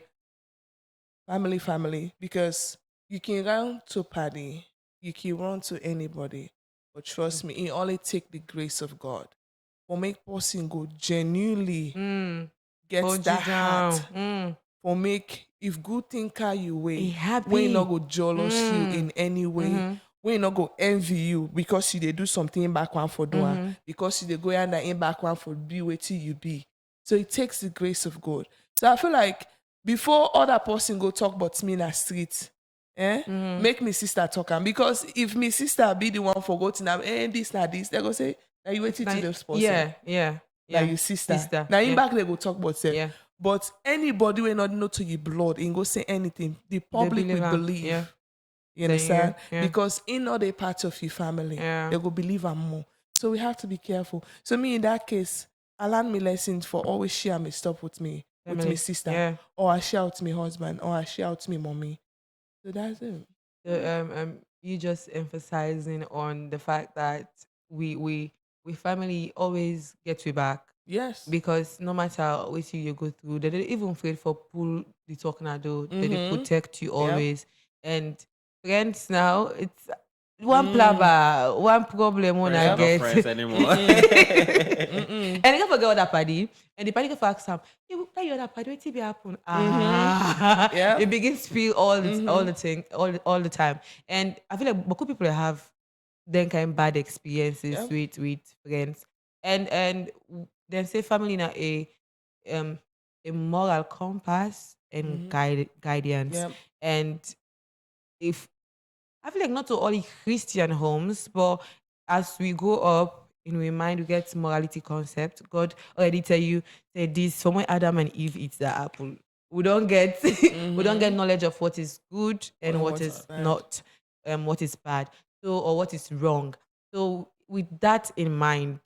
Family. Because you can run to paddy, you can run to anybody. But trust me, it only take the grace of God. For make person go genuinely get Hold that you down. heart. For make, if good thing carry you away, Be happy. when not go jealous you in any way, when not go envy you because you they do something back one for doing, because you they go under in back one for be where till you be. So it takes the grace of God. So I feel like before other person go talk about me in the street, make me sister talk am. Because if me sister be the one forgotten am, this na this, they go say, now you waiting to this person. Yeah. Like your sister. Now in back they go talk about self. Yeah. But anybody will not know to your blood and go say anything. The public will believe. Yeah. You understand? Yeah. Because in other parts of your family, they go believe them more. So we have to be careful. So me in that case, I learned me lessons for always share my stuff with me, with my sister. Yeah. Or I share with my husband, or I share with my mommy. So that's it. So, you just emphasizing on the fact that we family always get you back. Yes. Because no matter what you go through, they don't even afraid for pull the talking do. They protect you always. And friends now, it's one plaba, one problem when I Friends are not get. friends anymore. And I can forget that party. And the party can ask them, hey, what you that party? What be happen? Yeah. It begins to feel all the time. And I feel like beaucoup people have then kind of bad experiences with friends. And then say family na a moral compass and guidance. Yep. And if I feel like not to all Christian homes, but as we grow up in our mind, we get morality concept. God already tell you say this from when Adam and Eve eat the apple. We don't get we don't get knowledge of what is good and what is bad. not, what is bad. So or what is wrong. So with that in mind,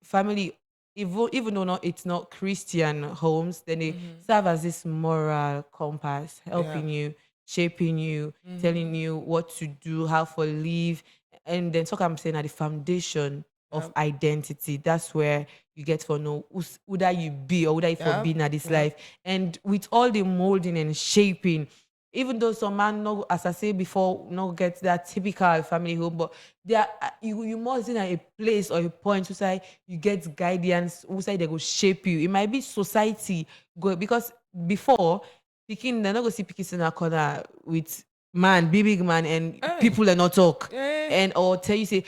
family, even though it's not Christian homes, then they serve as this moral compass, helping you, shaping you, telling you what to do, how to live. And then I'm saying at the foundation of identity. That's where you get to know who that you be or who that you for being at this life. And with all the molding and shaping, even though some man no, as I say before, no get that typical family home, but there you must in a place or a point to say you get guidance, who say they go shape you. It might be society go because before picking they're not gonna see picking in a corner with man, big man, and people are not talk and or tell you say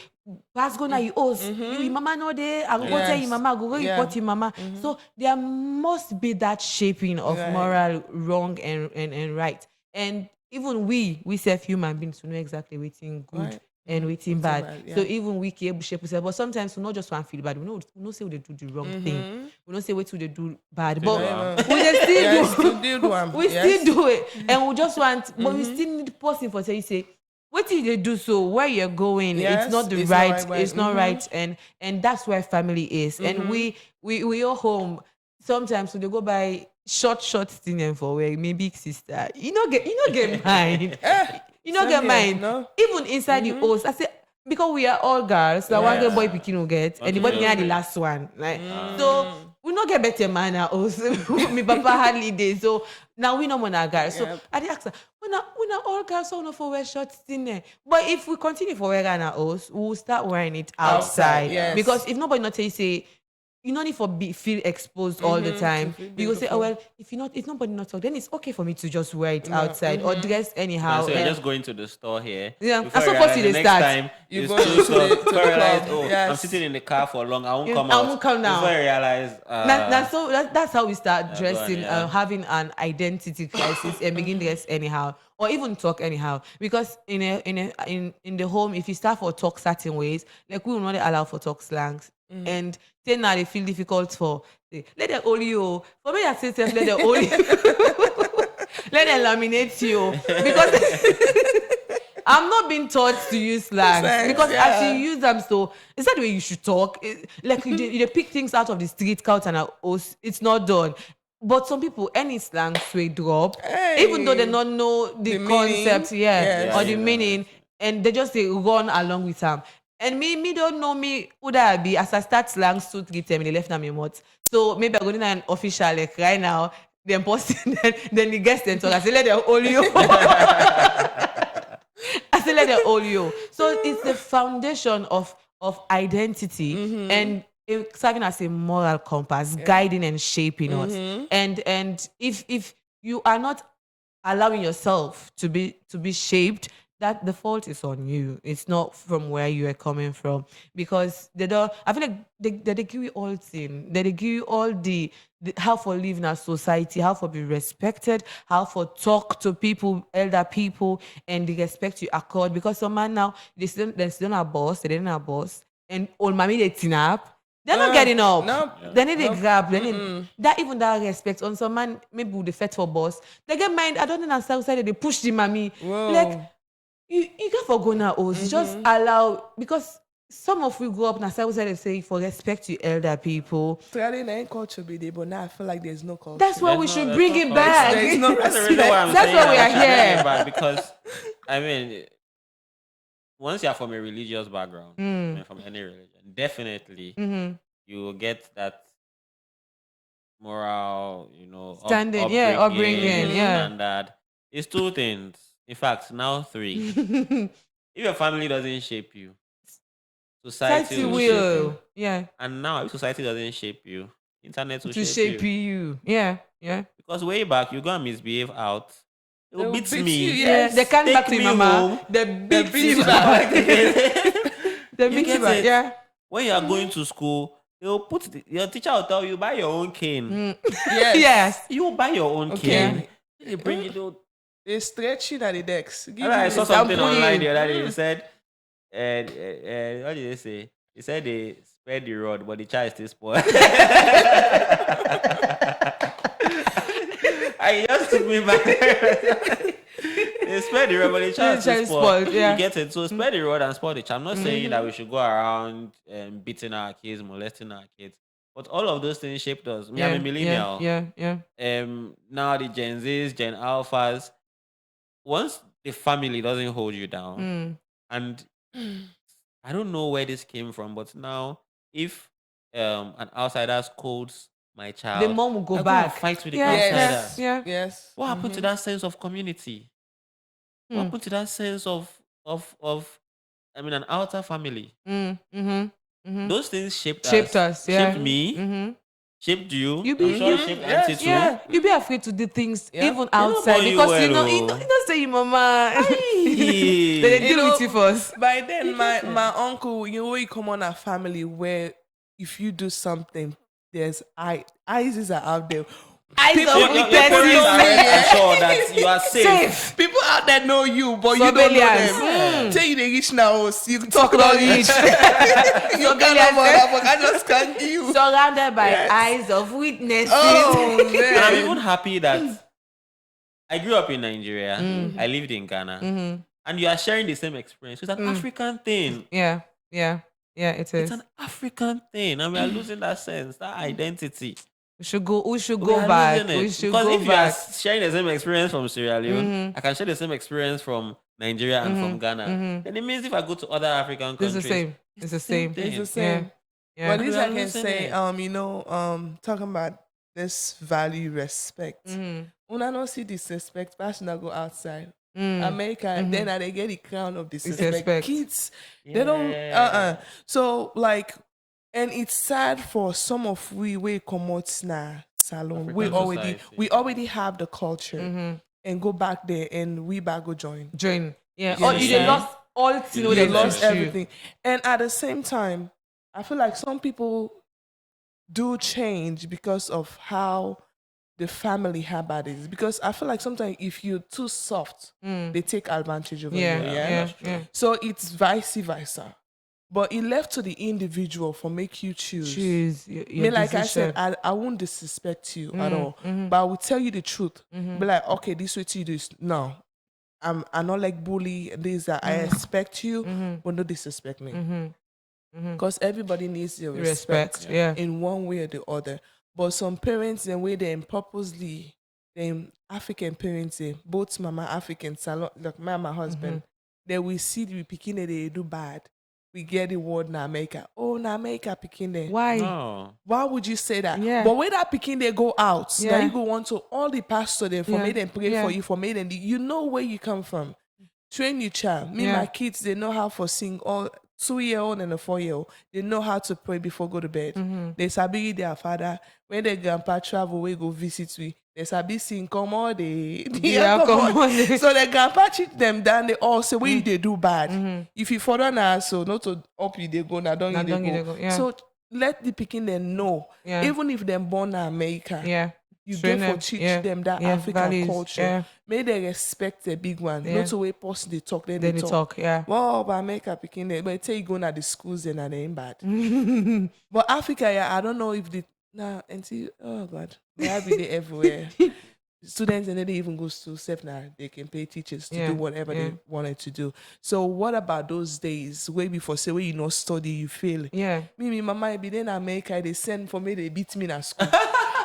pass go now you host your mama no there I go tell your mama go report your mama. So there must be that shaping of moral wrong and right. And even we self human beings to know exactly waiting good and waiting bad. So even we can able shape ourselves, but sometimes we not just want to feel bad. We know say we dey do the wrong thing. We don't say what they do bad, but we dey still do. We still do it, and we just want, but we still need person for say you say what did they do? So where you're going, Yes, it's not the it's not right, right way. it's not right, and that's where family is. And we all home. Sometimes when they go by short thing and for where maybe sister, you know get mind. You know Same get here, mind. no? Even inside the house, I say because we are all girls, so one girl boy picking will get, and the boy Okay. can the last one. Like so we not get better man also. Me papa hardly day. So now we no more na girls. So Yep. I dey ask her, we not all girls so no for wear short thing there. But if we continue for wearing our house, we'll start wearing it outside. yes. Because if nobody not tell you say you don't need for feel exposed all the time. feel You go say, oh beautiful. well, if nobody not talk, then it's okay for me to just wear it outside or dress anyhow. So you're and- just going to the store here. Yeah, Before and so you first realize you the dey next start. time You it's go too to slow. the- to Before you the realize, club. I'm Yes. sitting in the car for long. I won't Yeah, come I out. won't come now. Before you realize, So that's how we start dressing, go on, yeah. having an identity crisis and begin to dress anyhow or even talk anyhow. Because in the home, if you start for talk certain ways, like we will not allow for talk slangs. And then now they feel difficult for let them hold you. For me, I say let them hold you. Let them laminate you because I'm not being taught to use slangs Slangs, because as you yeah. use them, so is that the way you should talk? Like you pick things out of the street, couch and it's not done. But some people, any slang we drop, even though they Hey. don't know the The concept, meaning, yeah, yes. or Yeah, the you know, meaning, and they just they run along with them. And me don't know me who that I be as I start slang 2-3 times, they left them in mouth. So maybe I'm going to an official like right now. Then posting, then the guest then talk. I say let them hold you. I say let them hold you. So it's the foundation of identity and it serving as a moral compass, guiding and shaping us. And if you are not allowing yourself to be shaped, that the fault is on you. It's not from where you are coming from because they don't. I feel like they give you all thing. They give you all the how for live in a society, how for be respected, how for talk to people, elder people, and the respect you accord. Because some man now they still not boss, they not boss, and old mommy they tin up. They're not getting up. nope. They need a grab. They need that even that respect. On some man, maybe with the fet for boss. They get mind. I don't think on south side they push the mommy. Whoa. Like you can't forgo now. Just allow because some of we grow up now. South side they say for respect to elder people. Trading ain't culture be there, but now I feel like there's no culture. That's why we There's should no- bring there's it no back. There's no that's the reason why I'm That's saying why we that are should bring here. it back, because I mean, once you're from a religious background, I mean, from any religion, definitely you will get that moral, Standing, yeah, upbringing, yeah. standard. It's two things. In fact, now three. If your family doesn't shape you, society Society will shape you. will, yeah, And now, if society doesn't shape you, internet will to shape shape you. you. Yeah. Because way back, you go and misbehave out. It will They'll beat beat me. you, Yeah, yes. they can't Take back to me your mama. home. They beat beat you you back. Back. They You beat you get back. it? Yeah. When you are going to school, your teacher will tell you, buy your own cane. Yes. Yes. You buy your own Okay. cane. They bring it out. They stretch you at the decks. Give I you saw the- something pull online you. the other day. They said, what did they say? They said they spared the rod, but the child is still spoiled. I just took me back. They spare the rod, but the child is still spoiled. Yeah. You get it? So spare the rod and spoil the child. I'm not saying that we should go around beating our kids, molesting our kids. But all of those things shaped us. Me, I'm a millennial. Yeah. Now the Gen Zs, Gen Alphas, once the family doesn't hold you down, and I don't know where this came from, but now if an outsider scolds my child, The mom will go I back. and fight with the Yeah, outsider. yeah. Yes. What happened to that sense of community? What happened to that sense of an outer family? Those things shaped us. Yeah. Shaped me. Shaped you. You I'm be- sure you- it shaped yes, Auntie too. Yeah, you be afraid to do things Yeah. even They don't outside born you because well, you don't say your mama. Hey. They You deal know, with you first. By then, my uncle, we come on a family where if you do something, there's eyes are out there. Eyes People- of Your witnesses. parents are Yeah. making sure that you are safe. Safe. People out there know you, but you don't know Surveillance. them. Tell you they reach now, you talk Talk about about it. it. You Surveillance. can't but I just can't you. Surrounded by Yes. eyes of witnesses. Oh And I'm even man. happy that I grew up in Nigeria. I lived in Ghana. and you are sharing the same experience. It's an African thing. Yeah. It It's is. an African thing, and we are losing that sense, that identity. We should go. We should We go are back. losing it. We should Because go if you are back. sharing the same experience from Sierra Leone, I can share the same experience from Nigeria and from Ghana. Then it means if I go to other African It's countries, the same. It's the same. thing. It's the same. Yeah. But We this are I can losing say, it. talking about this value, respect. When I don't see disrespect, person I go outside. America, then they get the crown of disrespect. Disrespect. Kids, they don't. So like, and it's sad for some of we come out now salon. African We society. already have the culture and go back there and we back go join. Join. Yeah. You Or you understand? lost all to know You they You lost you. everything. And at the same time, I feel like some people do change because of how the family habit is. Because I feel like sometimes if you're too soft, they take advantage of you. Yeah. Yeah. Yeah. That's true. So it's vice versa. But it left to the individual for make you choose. Choose your Me, like I decision. said, I won't disrespect you at all. But I will tell you the truth. Be like, okay, this way you do is no. I'm not like bully. This that I expect you, but don't disrespect me. Because everybody needs your respect, Yeah. in one way or the other. But some parents, the way they purposely, them African parents, both mama African, like my husband, they will see the picking they do bad. We get the word na America. Oh, na America picking there. Why? No. Why would you say that? Yeah. But when that picking they go out, now Yeah. you go on to all the pastor there for Yeah. me, them pray Yeah. for you, for me, then you know where you come from. Train your child. Me, Yeah. my kids, they know how to sing. All 2-year-old and a 4-year-old, they know how to pray before go to bed. They sabi their father. When their grandpa travel, we go visit we. They sabi sing come all day. Yeah, come on. So the grandpa cheat them down. They all say, "What they do bad? If you follow now, so not to up you they go now, don't Now you don't you they they go." go, yeah. So let the picking them know. Yeah. Even if them born in America, Yeah. you Train get for them, teach yeah, them that yeah, African values, culture. yeah. May they respect the big one. Yeah. Not to wait person they talk, then Then they you talk. talk. Yeah. Well, but America picking it, but tell you going at the schools and they ain't bad. But Africa, yeah, I don't know if the oh God, they have it everywhere. Students and they even go to SEP now, they can pay teachers to Yeah, do whatever yeah. they wanted to do. So what about those days way before say when you not study, you fail? Yeah. Me, mama be then America, they send for me, they beat me in school.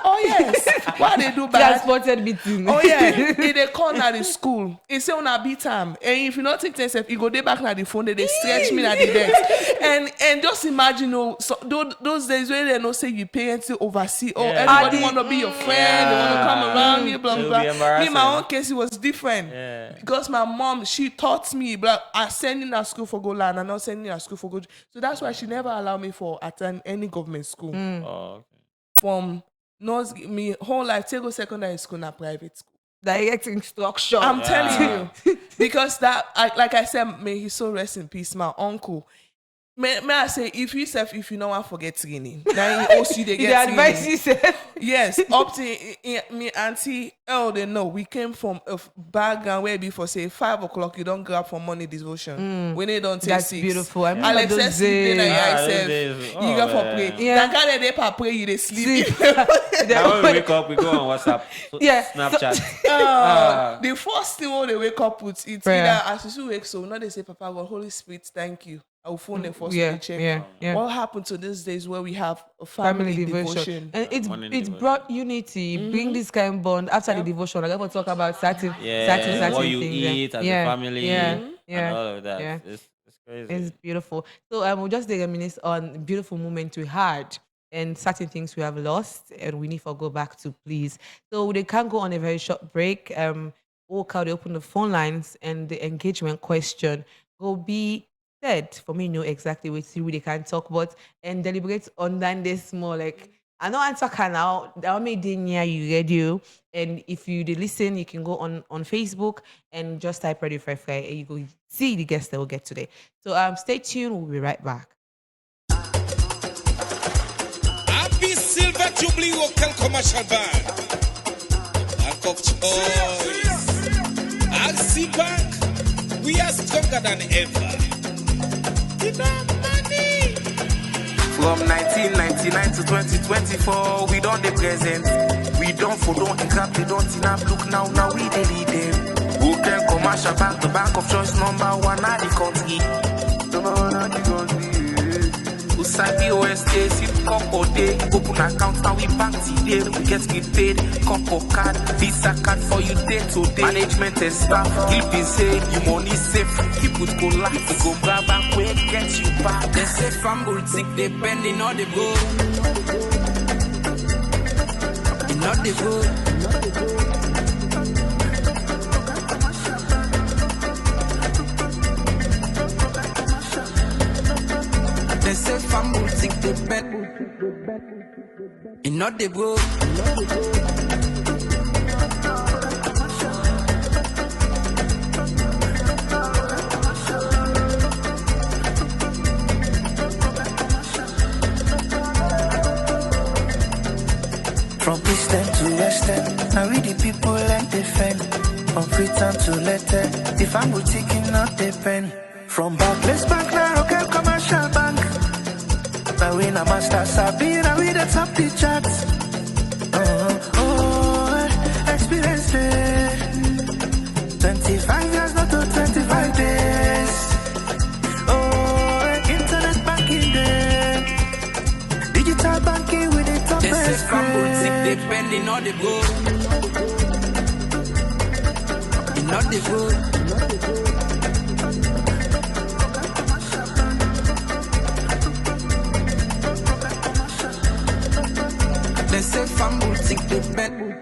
Oh yes. Why they do bad? Transported meeting. Oh yeah, if they call now the school, it say on a beat time, and if you not take yourself, you go there back now the phone, they stretch me at the desk, and just imagine, so those days where they not say you parents to oversee, everybody want to be your friend, they want to come around you, blah It will blah be blah. Me, embarrassing. my own case, it was different because my mom she taught me, but I sending her school for go learn, and not sending her school for go. So that's why she never allowed me for attend any government school Oh, okay. from. Me whole life, take go secondary school, not private school. Direct instruction. I'm telling you, because like I said, may he so rest in peace, my uncle. May I say, if you know, I forget training. Now you also they The get advice training. you said. Yes, up to me auntie. Oh, they know we came from a background where before say 5 o'clock you don't grab for money devotion when they don't take That's 6. beautiful. I remember Alex those says sleep days. those yourself. days. You Oh, go for man. pray. Yeah. That kind of day for pray you they sleep. Now when we wake up, we go on WhatsApp, Yeah. Snapchat. The first thing when they wake up with it's Prayer. either as you wake so now they say Papa God Holy Spirit thank you. I will phone them first to check. Yeah. What happened to these days where we have a family, devotion? And Morning it devotion. brought unity, bring this kind of bond after the devotion. Like I want to talk about certain What you things. eat as a family, Yeah. and all of that. Yeah. It's crazy. It's beautiful. So we'll just take a minute on beautiful moment we had and certain things we have lost and we need to go back to, please. So they can go on a very short break. Walk out, they open the phone lines and the engagement question will be said for me know exactly what they can talk about and deliberate on that this more like I know answer can now that made near you radio and if you listen you can go on Facebook and just type ready for Friday and you go see the guests that we'll get today. So stay tuned, we'll be right back. Happy Silver Jubilee Local Commercial Bank. Bank of choice. RC Bank, we are stronger than ever. Enough money. From 1999 to 2024, we don't the present. We don't for don't grab, they don't enough. Look now we they lead them. Google Commercial Bank, the bank of choice, #1 at the country. Usabi OST, sit couple day, open account, now we bank today, we get paid, couple card, Visa card for you day to day. Management and staff, if they say you money safe, keep it go life, you go grab back, where get you back. They say family sick, depending on the go. Not the go. They say family sick, depending. Not the go. From eastern to western, now we the people and defend. From Freetown to letter, if I'm taking out the pen. From Barclays Bank, now Rocket Commercial Bank. Now we na master Sabi, now we the top the charts. Experience it. 25 years, not to 25 days. Internet banking there. Digital banking with the top. They say family sick, depending on the go. Not the go. They say family sick, depending.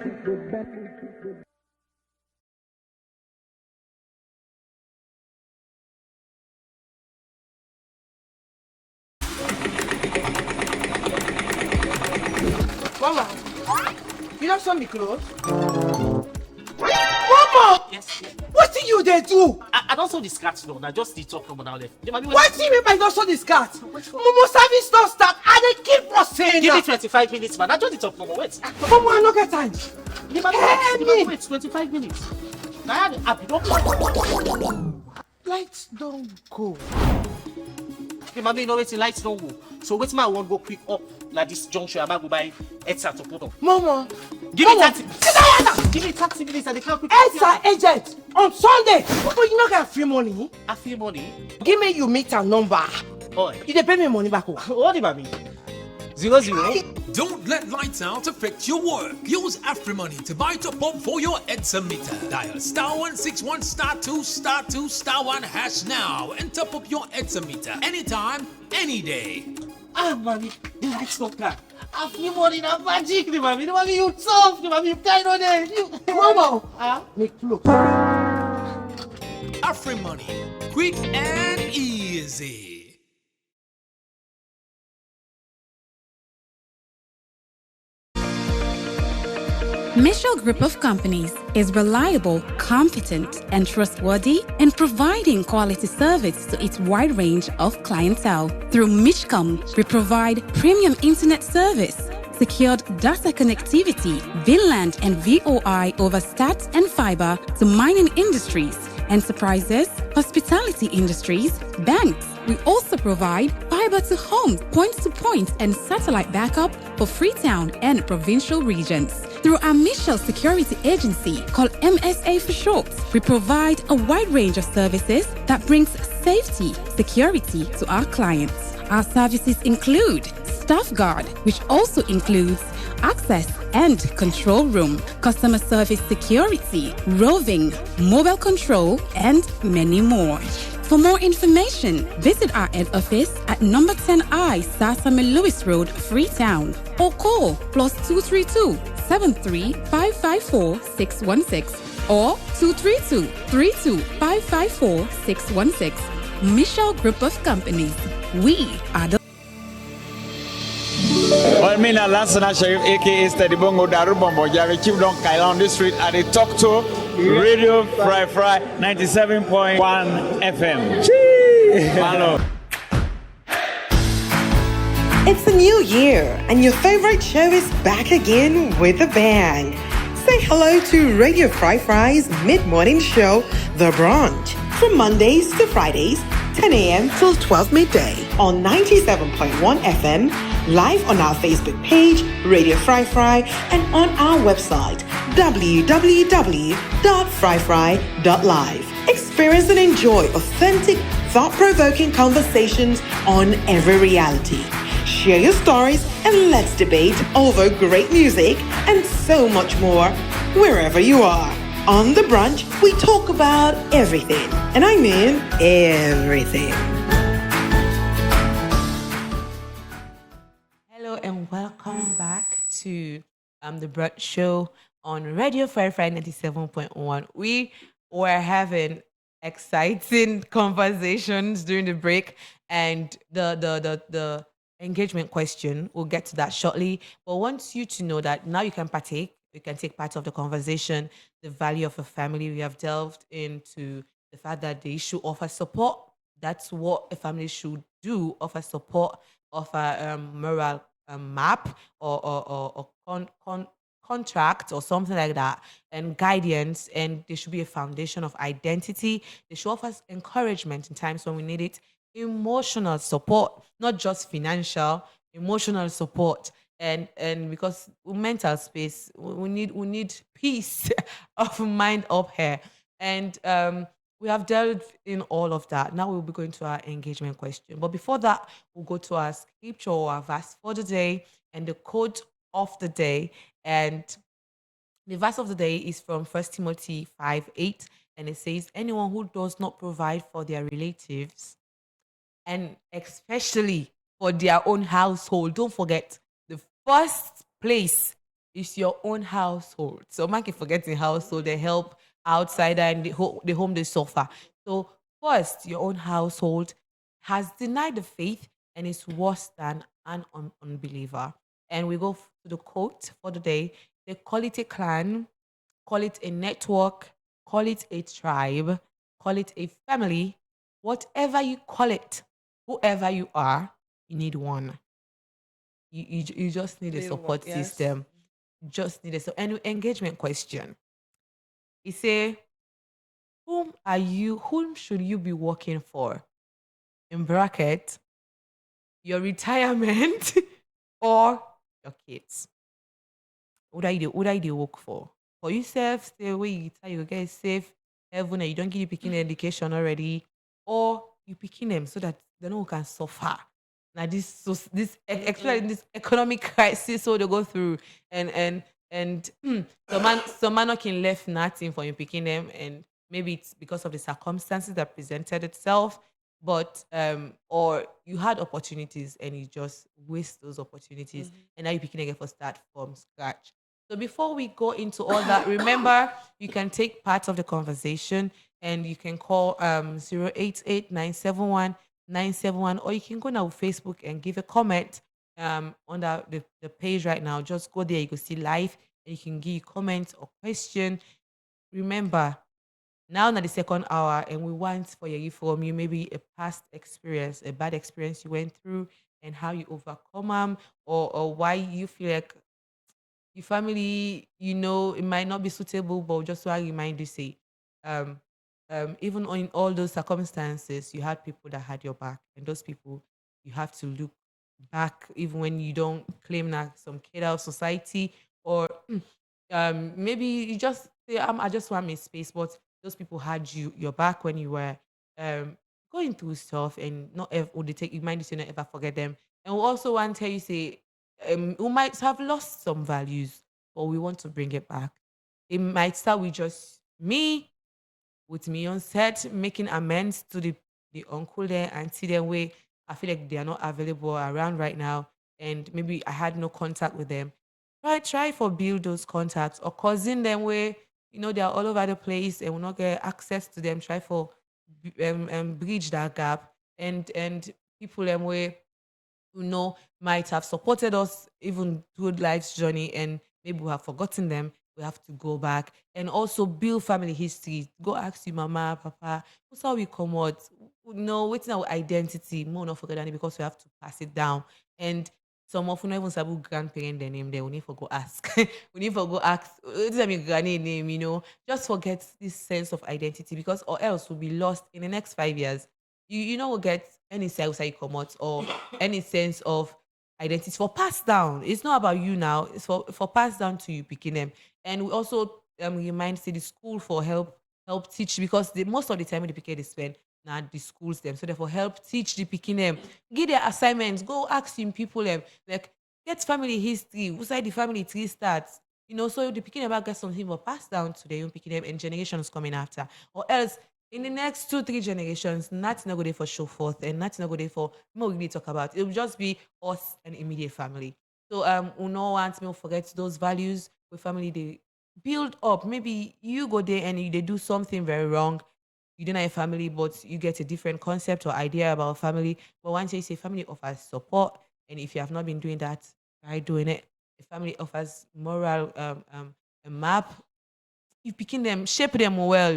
Mama, you don't sew me clothes? Mama! Yes. What did you they do? I don't saw the skirt no. Now just the top number now left. What do you mean by not sew the skirt? Momo service don't start and they keep on saying Give me that. 25 minutes, man. I just the top number. Wait. Mama, I don't get time. Wait, 25 minutes. Now I don't. Lights don't go. Okay, mommy, you know waiting lights don't go. So wait, I won't go quick up like this junction. I might go buy headset to put on. Mama, Give me 30 minutes. Give me 30 minutes and they can't quick. enter agent on Sunday. But you not get free money. I feel money. Give me your meter number. Oh, You dey pay me money back. what do you mean? 00. Don't let lights out affect your work. Use AfriMoney to buy top up for your EDSA meter. Dial *161 *2 *1 now and top up your EDSA meter anytime, any day. Ah, mommy, the lights don't come. I feel money now magic, mommy. Mommy, you tough, mommy. You kind of there. Mama, make clothes. AfriMoney, quick and easy. Michelle Group of Companies is reliable, competent, and trustworthy in providing quality service to its wide range of clientele. Through Mishcom, we provide premium internet service, secured data connectivity, VLAN and VOI over stats and fiber to mining industries, enterprises, hospitality industries, banks. We also provide fiber to home, point-to-point, and satellite backup for Freetown and provincial regions. Through our Michelle Security Agency, called MSA for short, we provide a wide range of services that brings safety, security to our clients. Our services include Staff Guard, which also includes access and control room, customer service security, roving, mobile control, and many more. For more information, visit our head office at number 10I Sasame Lewis Road, Freetown, or call +232 73 554 616 or 232 32 554 616. Michelle Group of Companies. We are the Well, me na Lansana Sharif, aka Steady Bongo Daru Bombo, Jari Chief Don Kaila on this street at the Talk to Radio Fry 97.1 FM. Chee! Hello. It's a new year, and your favorite show is back again with a bang. Say hello to Radio Fry's mid-morning show, The Brunch, from Mondays to Fridays, 10 a.m. till 12 midday on 97.1 FM, live on our Facebook page, Radio Fry, and on our website, www.fryfry.live. Experience and enjoy authentic, thought-provoking conversations on every reality. Share your stories and let's debate over great music and so much more wherever you are. On The Brunch, we talk about everything, and I mean everything. Hello and welcome back to The Brunch Show on Radio Firefly 97.1. We were having exciting conversations during the break, and the engagement question, we'll get to that shortly. But I want you to know that now you can partake, you can take part of the conversation, the value of a family. We have delved into the fact that they should offer support. That's what a family should do, offer support, offer moral map or contract or something like that, and guidance. And there should be a foundation of identity. They should offer us encouragement in times when we need it, emotional support, not just financial, emotional support. And because mental space, we need peace of mind up here. And we have dealt in all of that. Now we'll be going to our engagement question. But before that, we'll go to our scripture or our verse for the day and the quote of the day. And the verse of the day is from 1 Timothy 5:8, and it says, anyone who does not provide for their relatives, and especially for their own household, don't forget, the first place is your own household. So man keep forgetting household, they help outsider and the home they suffer. So first, your own household has denied the faith and is worse than an unbeliever. And we go to the quote for the day. They call it a clan, call it a network, call it a tribe, call it a family, whatever you call it, whoever you are, you need one. You just need a Need one, support yes. system. Just need a and engagement question. You say, whom should you be working for? In bracket, your retirement or your kids. What are you work for? For yourself, stay away, you tell you get safe, heaven, and you don't give you picking education already, or you picking them so that they know can suffer. Now especially in this economic crisis, so they go through and some man not can left nothing for you picking them, and maybe it's because of the circumstances that presented itself, but or you had opportunities and you just waste those opportunities, and now you're picking again for start from scratch. So before we go into all that, remember you can take part of the conversation and you can call 088 or you can go now Facebook and give a comment on the page right now. Just go there, you can see live and you can give comments or question. Remember, now na the second hour, and we want for you from you maybe a past experience, a bad experience you went through, and how you overcome them, or why you feel like your family, it might not be suitable, but just want to remind you, say, um, even in all those circumstances, you had people that had your back, and those people you have to look back, even when you don't claim that some kid out of society, or maybe you just say, I just want my space, but those people had your back when you were um, going through stuff, and not ever would they take you mind you not ever forget them. And we also want to tell you, say, we might have lost some values, but we want to bring it back. It might start with just me, with me on set, making amends to the uncle there, auntie there, way I feel like they are not available around right now, and maybe I had no contact with them. Try for build those contacts, or cousin them where they are all over the place and will not get access to them. Try for bridge that gap, and people them where might have supported us even through life's journey, and maybe we have forgotten them. We have to go back and also build family history. Go ask your mama, papa, who's how we come out. No, waiting our identity. More not forget that because we have to pass it down. And some of not even sabu grandparent their name there. We need to go ask. We need to go ask. This is my granny name, Just forget this sense of identity, because or else we'll be lost in the next 5 years. You know will get any sense how you come out, or any sense of identity for pass down. It's not about you now. It's for pass down to you picking them. And we also remind say the school for help teach because most of the time when the pikin they spend now the schools them. So therefore help teach the picking them. Give their assignments. Go ask him people them like get family history. Who side the family tree starts. So the picking about get something will pass down to the young picking them and generations coming after. Or else in the next 2, 3 generations, nothing not go there for show forth and nothing not go there for more we need to talk about. It will just be us and immediate family. So we no want me to forget those values with family they build up. Maybe you go there and they do something very wrong. You don't have a family, but you get a different concept or idea about family. But once you say family offers support, and if you have not been doing that, try doing it. The family offers moral a map you picking them, shape them well,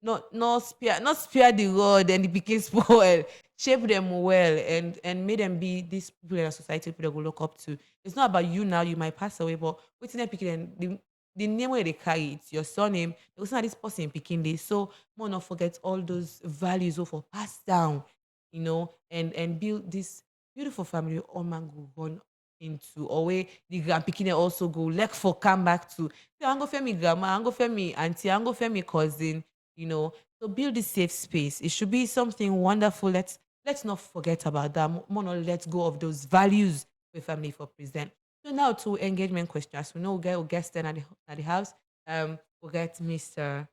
not spare the rod and the picking spoil. Shape them well and make them be these people in our society people that will look up to. It's not about you now, you might pass away, but waiting them picking them, the name where they carry it's your surname. There was not this person picking this. So more not forget all those values of passed down, and build this beautiful family all man go run into or where the grand picking also go like for come back to I'm go me grandma, I'm go me auntie, I'm go me cousin, so build this safe space. It should be something wonderful. Let's not forget about that. More not let go of those values with family for present. So now to engagement questions. We know we'll get guests then at the house. We'll get Mr.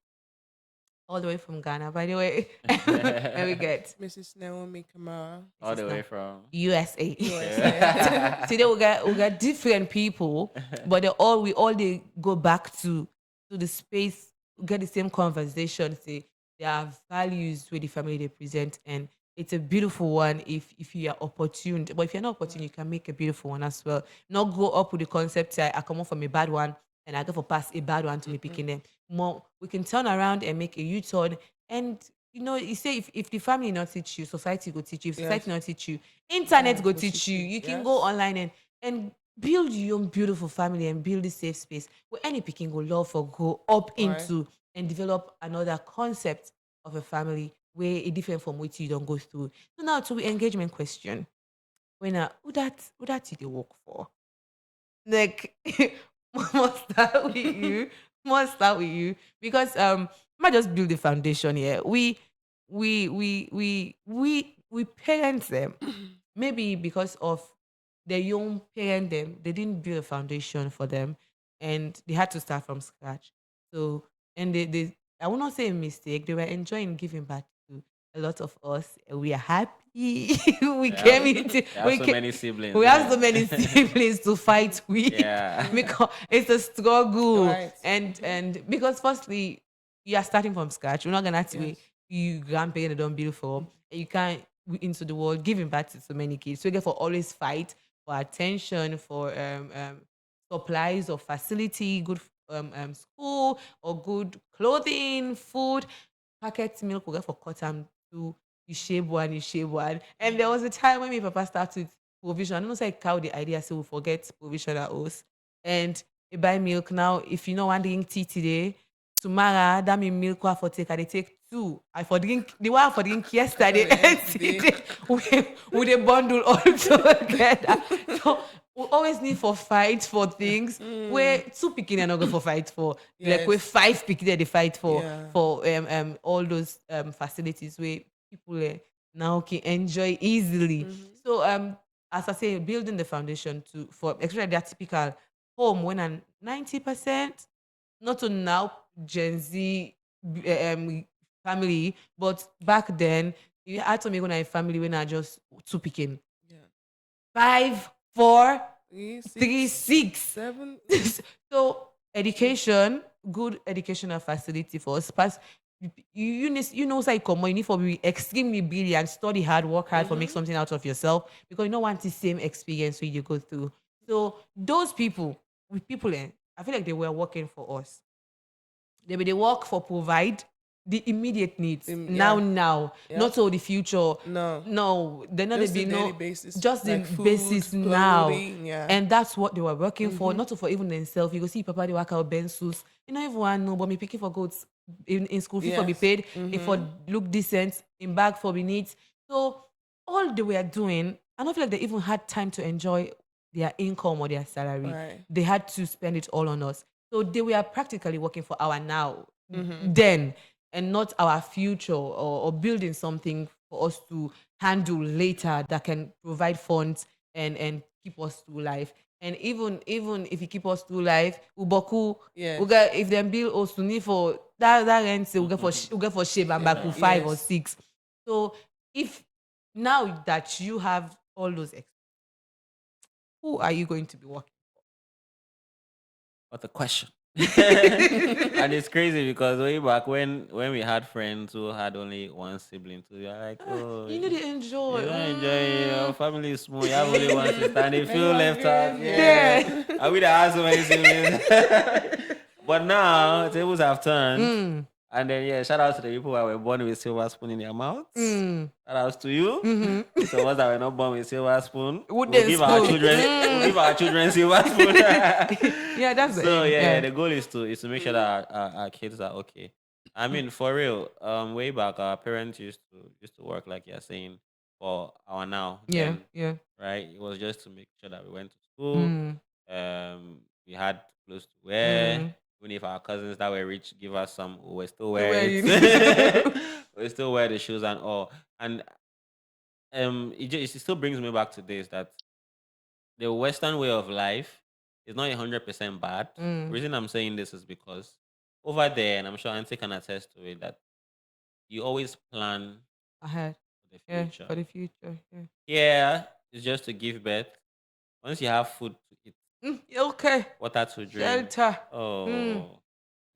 all the way from Ghana, by the way. And we get Mrs. Naomi Kamara. All the way from USA. USA. Today we got different people, but we all they go back to the space, get the same conversation. Say there are values where the family they present, and it's a beautiful one if you are opportune. But if you're not opportune, you can make a beautiful one as well. Not go up with the concept say I come off from a bad one and I go for pass a bad one to me picking them. More we can turn around and make a U-turn. And you say if the family not teach you, society go teach you. If society not teach you, internet go teach you. You can go online and build your own beautiful family and build a safe space where any picking go love or go up into and develop another concept of a family where it different from what you don't go through. So now to the engagement question. When who that you work for? Like must start with you. Must start with you because might just build the foundation here. We parent them maybe because of the young parent them they didn't build a foundation for them and they had to start from scratch. So and they I will not say a mistake. They were enjoying giving back to a lot of us. We are happy. We came into. We have so many siblings. We have so many siblings to fight with. Yeah. Because it's a struggle, Right. and because firstly you are starting from scratch. We're not gonna have to Yes. you grandparents don't beautiful. And you can't into the world giving back to so many kids. So you get for always fight for attention, for supplies or facility, good school or good clothing, food, packet milk. We get for cotton to you shape one. And there was a time when my papa started provision. I don't know say cow the idea so we forget provision at us. And you buy milk now. If you know one drink tea today, tomorrow that mean milk wa for take. I dey take 2. I for drink the one for drink yesterday. And today we bundle all together. So we always need for fight for things where 2 picking are not going for fight for. Like Yes. where 5 picking they fight for Yeah. for all those facilities where people now can enjoy easily. So as I say, building the foundation for especially that typical home when I'm 90%, not to now Gen Z family, but back then you had to make when I family when I just 2 picking. Yeah. 5, 4, 3, 3, 6. 7. So education, good educational facility for us. Pass you know say come you need for be extremely brilliant, study hard, work hard for make something out of yourself because you don't want the same experience when you go through. So those people I feel like they were working for us. They work for provide the immediate needs Yeah. Yeah. not all the future. No. They're not Just be the no daily basis, just like the food, basis now. clothing, yeah. And that's what they were working for, not for even themselves. You go see papa they work out bensus. You know everyone know, but me picking for goods in school fee for be Yes. paid, if for look decent, in bag for be neat. So all they were doing I don't feel like they even had time to enjoy their income or their salary. Right. They had to spend it all on us. So they were practically working for our now, Mm-hmm. then, and not our future, or building something for us to handle later that can provide funds and keep us through life. And even if you keep us through life, uboku, Yes. we get, if them bill us to need for that rent, say we get for shape and back to 5 or 6. So if now that you have all those, who are you going to be working? What a question. And it's crazy because way back when we had friends who had only one sibling, so you're like, oh, You need to enjoy. you don't enjoy your family is small, you have only one sister, and they feel left out. Yeah. And we have so many siblings. But now tables have turned. And then shout out to the people that were born with silver spoon in their mouths. Shout out to you. So ones that were not born with silver spoon, we'll give our children silver spoon. Yeah, that's the So aim. the goal is to make sure that our kids are okay. I mean, for real, way back our parents used to work, like you're saying, for our now. Yeah, Then, yeah. right? It was just to make sure that we went to school. We had clothes to wear. Even if our cousins that were rich give us some, we still wear it. We still wear the shoes and all. And it still brings me back to this, that the Western way of life is not 100% bad. The reason I'm saying this is because over there, and I'm sure Auntie can attest to it, that you always plan Ahead. for the Yeah, future. for the future. Yeah. Here is just to give birth. Once you have food to eat, Okay. water to drink, Shelter. oh,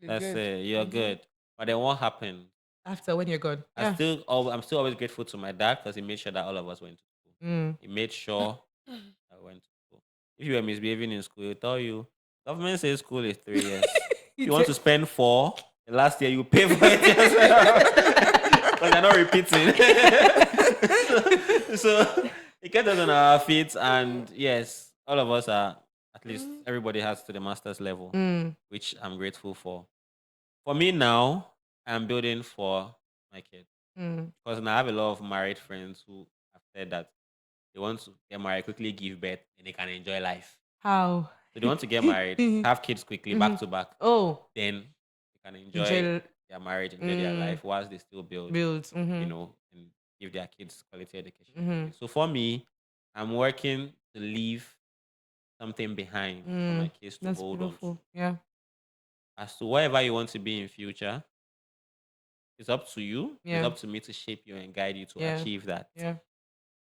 that's good. it. You're good. But then what happened? After when you're gone. Yeah. I'm still always grateful to my dad because he made sure that all of us went to school. He made sure I went to school. If you were misbehaving in school, he'll tell you, government says school is 3 years. If you want to spend 4, the last year you pay for it yourself. Because they're not repeating. so it kept us on our feet, and yes, all of us are, at least everybody has to the master's level, which I'm grateful for. For me now, I'm building for my kids. Because now I have a lot of married friends who have said that they want to get married, quickly give birth, and they can enjoy life. How? So they want to get married, have kids quickly, back to back. Oh. Then they can enjoy Enjoy their marriage, enjoy their life whilst they still build, and give their kids quality education. So for me, I'm working to leave something behind for my kids to That's hold beautiful. on to. Yeah. As to whatever you want to be in future, it's up to you. Yeah. It's up to me to shape you and guide you to Yeah. achieve that. Yeah.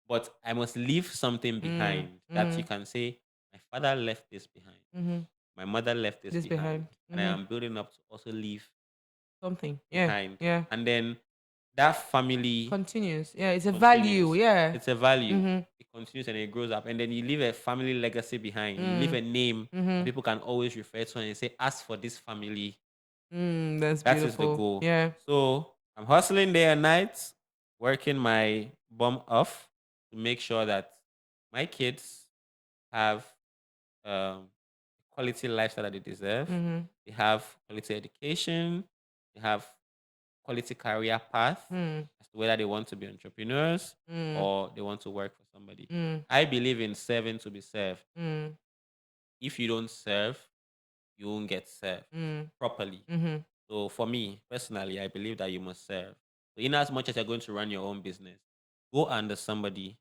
But I must leave something behind that you can say, my father left this behind. My mother left this behind. And I am building up to also leave Something. behind. Yeah. And then that family Continues. Yeah, it's a continues. value. Yeah. It's a value. It continues and it grows up. And then you leave a family legacy behind. You leave a name that people can always refer to and say, as for this family. That's That beautiful. is the goal. Yeah. So I'm hustling day and night, working my bum off to make sure that my kids have quality lifestyle that they deserve. They have quality education. They have quality career path as to whether they want to be entrepreneurs or they want to work for somebody. I believe in serving to be served. If you don't serve, you won't get served properly. So for me personally, I believe that you must serve. So in as much as you're going to run your own business, go under somebody.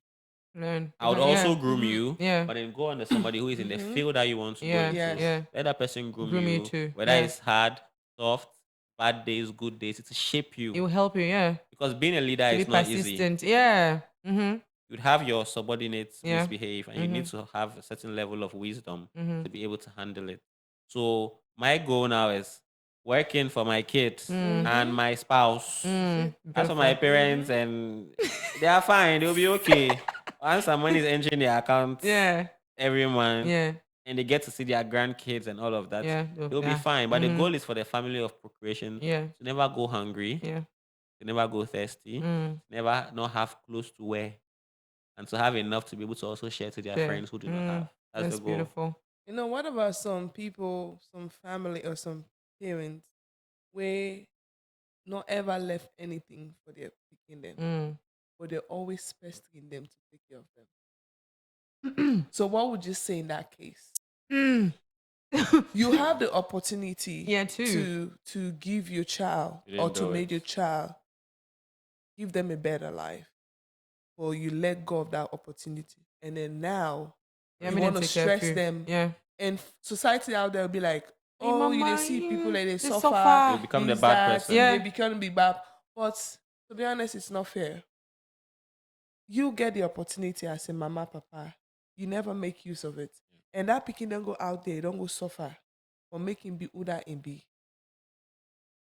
Learn. I would also groom you, Yeah. but then go under somebody who is in the field that you want to go Yeah. into. Yeah. Let that person groom Groom you you, too. whether Yeah. it's hard, soft, bad days, good days, it's to shape you. It will help you. Yeah. Because being a leader To be is not easy. persistent. Yeah. You'd have your subordinates Yeah. misbehave, and you need to have a certain level of wisdom to be able to handle it. So my goal now is working for my kids and my spouse. As for my parents, and they are fine, they'll be okay. Once some money is entering their account Yeah. every month, Yeah. and they get to see their grandkids and all of that, Yeah. they'll be fine. But the goal is for the family of procreation Yeah. to never go hungry, Yeah. to never go thirsty, never not have clothes to wear, and to have enough to be able to also share to their Share. friends who do not have. That's the goal. Beautiful. You know, what about some people, some family, or some parents where not ever left anything for their picking them, but they're always pestering them to take care of them? So what would you say in that case? Mm. You have the opportunity too. to give your child You or didn't to do make it. your child give them a better life, or you let go of that opportunity, and then now Yeah, you me want then to take care of stress you. them, Yeah. and society out there will be like, Hey, oh, you mama, they see people like they suffer. suffer, You become the this, bad that, person. Yeah. they become be bad. But to be honest, it's not fair. You get the opportunity as a mama, papa, you never make use of it, and that picking don't go out there, don't go suffer for making be who that in be.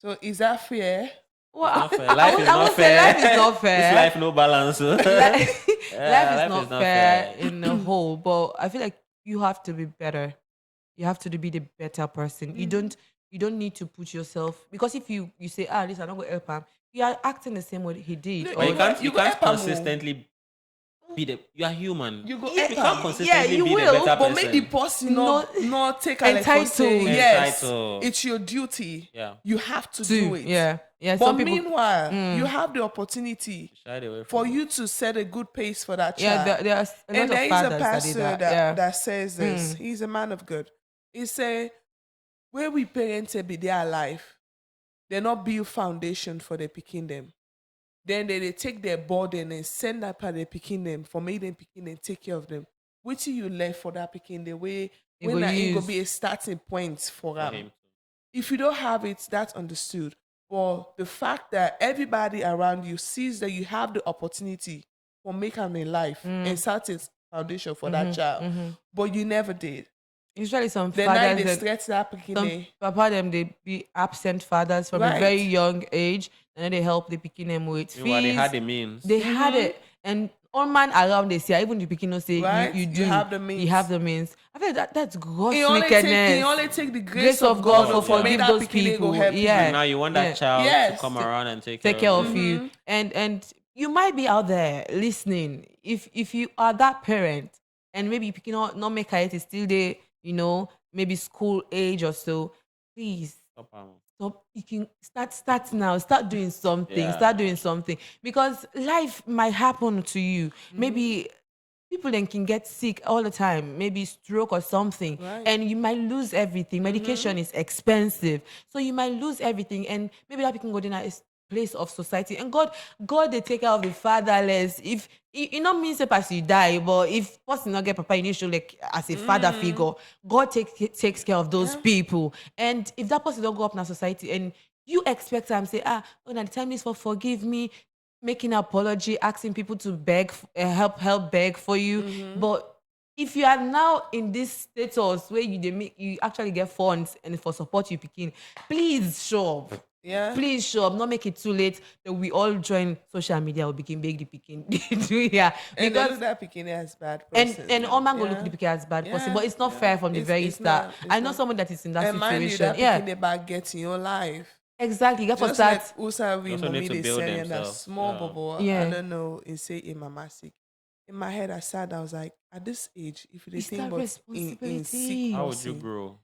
So is that fair? Well, It's not fair. I Life would, is I not would say fair. life is not fair. This life no balance. Life Yeah, is life not is not fair fair. in the whole, but I feel like you have to be better. You have to be the better person. You don't need to put yourself, because if you say, listen, I'm not gonna help him, you are acting the same way he did. No, But you can't you you go can't help am o. consistently be the. You are human. You go Yeah, help You can't am. consistently you be the will, better But make the person. person not take a like for say, Entitled. yes, Entitled. it's your duty. Yeah. You have to do it. Yeah. But Some people, meanwhile, you have the opportunity Shied away for from it. you to set a good pace for that yeah, child. there are a lot And of there is a fathers that did pastor that. Yeah. that says this. Mm. He's a man of God. He say, where we parents be their life, they not build foundation for the picking them. Then they take their burden and send that part of the picking them for make them picking and take care of them. Which you left for that picking the way You when go that ain't use. gonna be a starting point for For them. him. If you don't have it, that's understood. But the fact that everybody around you sees that you have the opportunity for making a life and start a foundation for that child, but you never did. Usually some Then now fathers they and stretch that picking some there. papa them they be absent fathers from a Right. very young age, and then they help the picking them with Meanwhile, they fees. had the means. They had it, and all man around they say, even the picking no say Right? you You do. have the You means. have the means. I feel that's gross It only wickedness. take the Grace grace of of God God for for Yeah. make forgive that those picking go people. help you. Yeah. And now you want that Yeah. child Yes. to come around and take Take care of you. you, and you might be out there listening. If you are that parent, and maybe you picking not make it still there, maybe school age or so, please stop. You can start now. Start doing something. Yeah. Start doing something, because life might happen to you. Maybe people then can get sick all the time, maybe stroke or something, Right. and you might lose everything. Medication is expensive, so you might lose everything, and maybe that can go in a place of society. And God, they take care of the fatherless. If it not means that as you die, but if person not get papa, you need to show like as a father figure. God takes care of those people, and if that person don't go up in our society, and you expect them say, oh, now the time is for forgive me, making an apology, asking people to beg, help beg for you. But if you are now in this status where you actually get funds and for support you picking, please show up. Yeah. Please show up. Not make it too late that we all join social media. We begin beg the picking. Yeah, And they because look that picking as bad and person. and all man go Yeah. look the picking as bad person, Yeah, but it's not yeah. fair from the very It's start. not, it's I know not. someone that is in that And mind you, situation. that Yeah, picking about getting your life. exactly. You got to Just start. like Usa we also need mommy to they build say and that themselves. small Yeah. bubble. Yeah. I don't know. It say in mama sick. In my head, I sat. I was like, at this age, if they It's think that about in responsibility. sick How would you person, grow?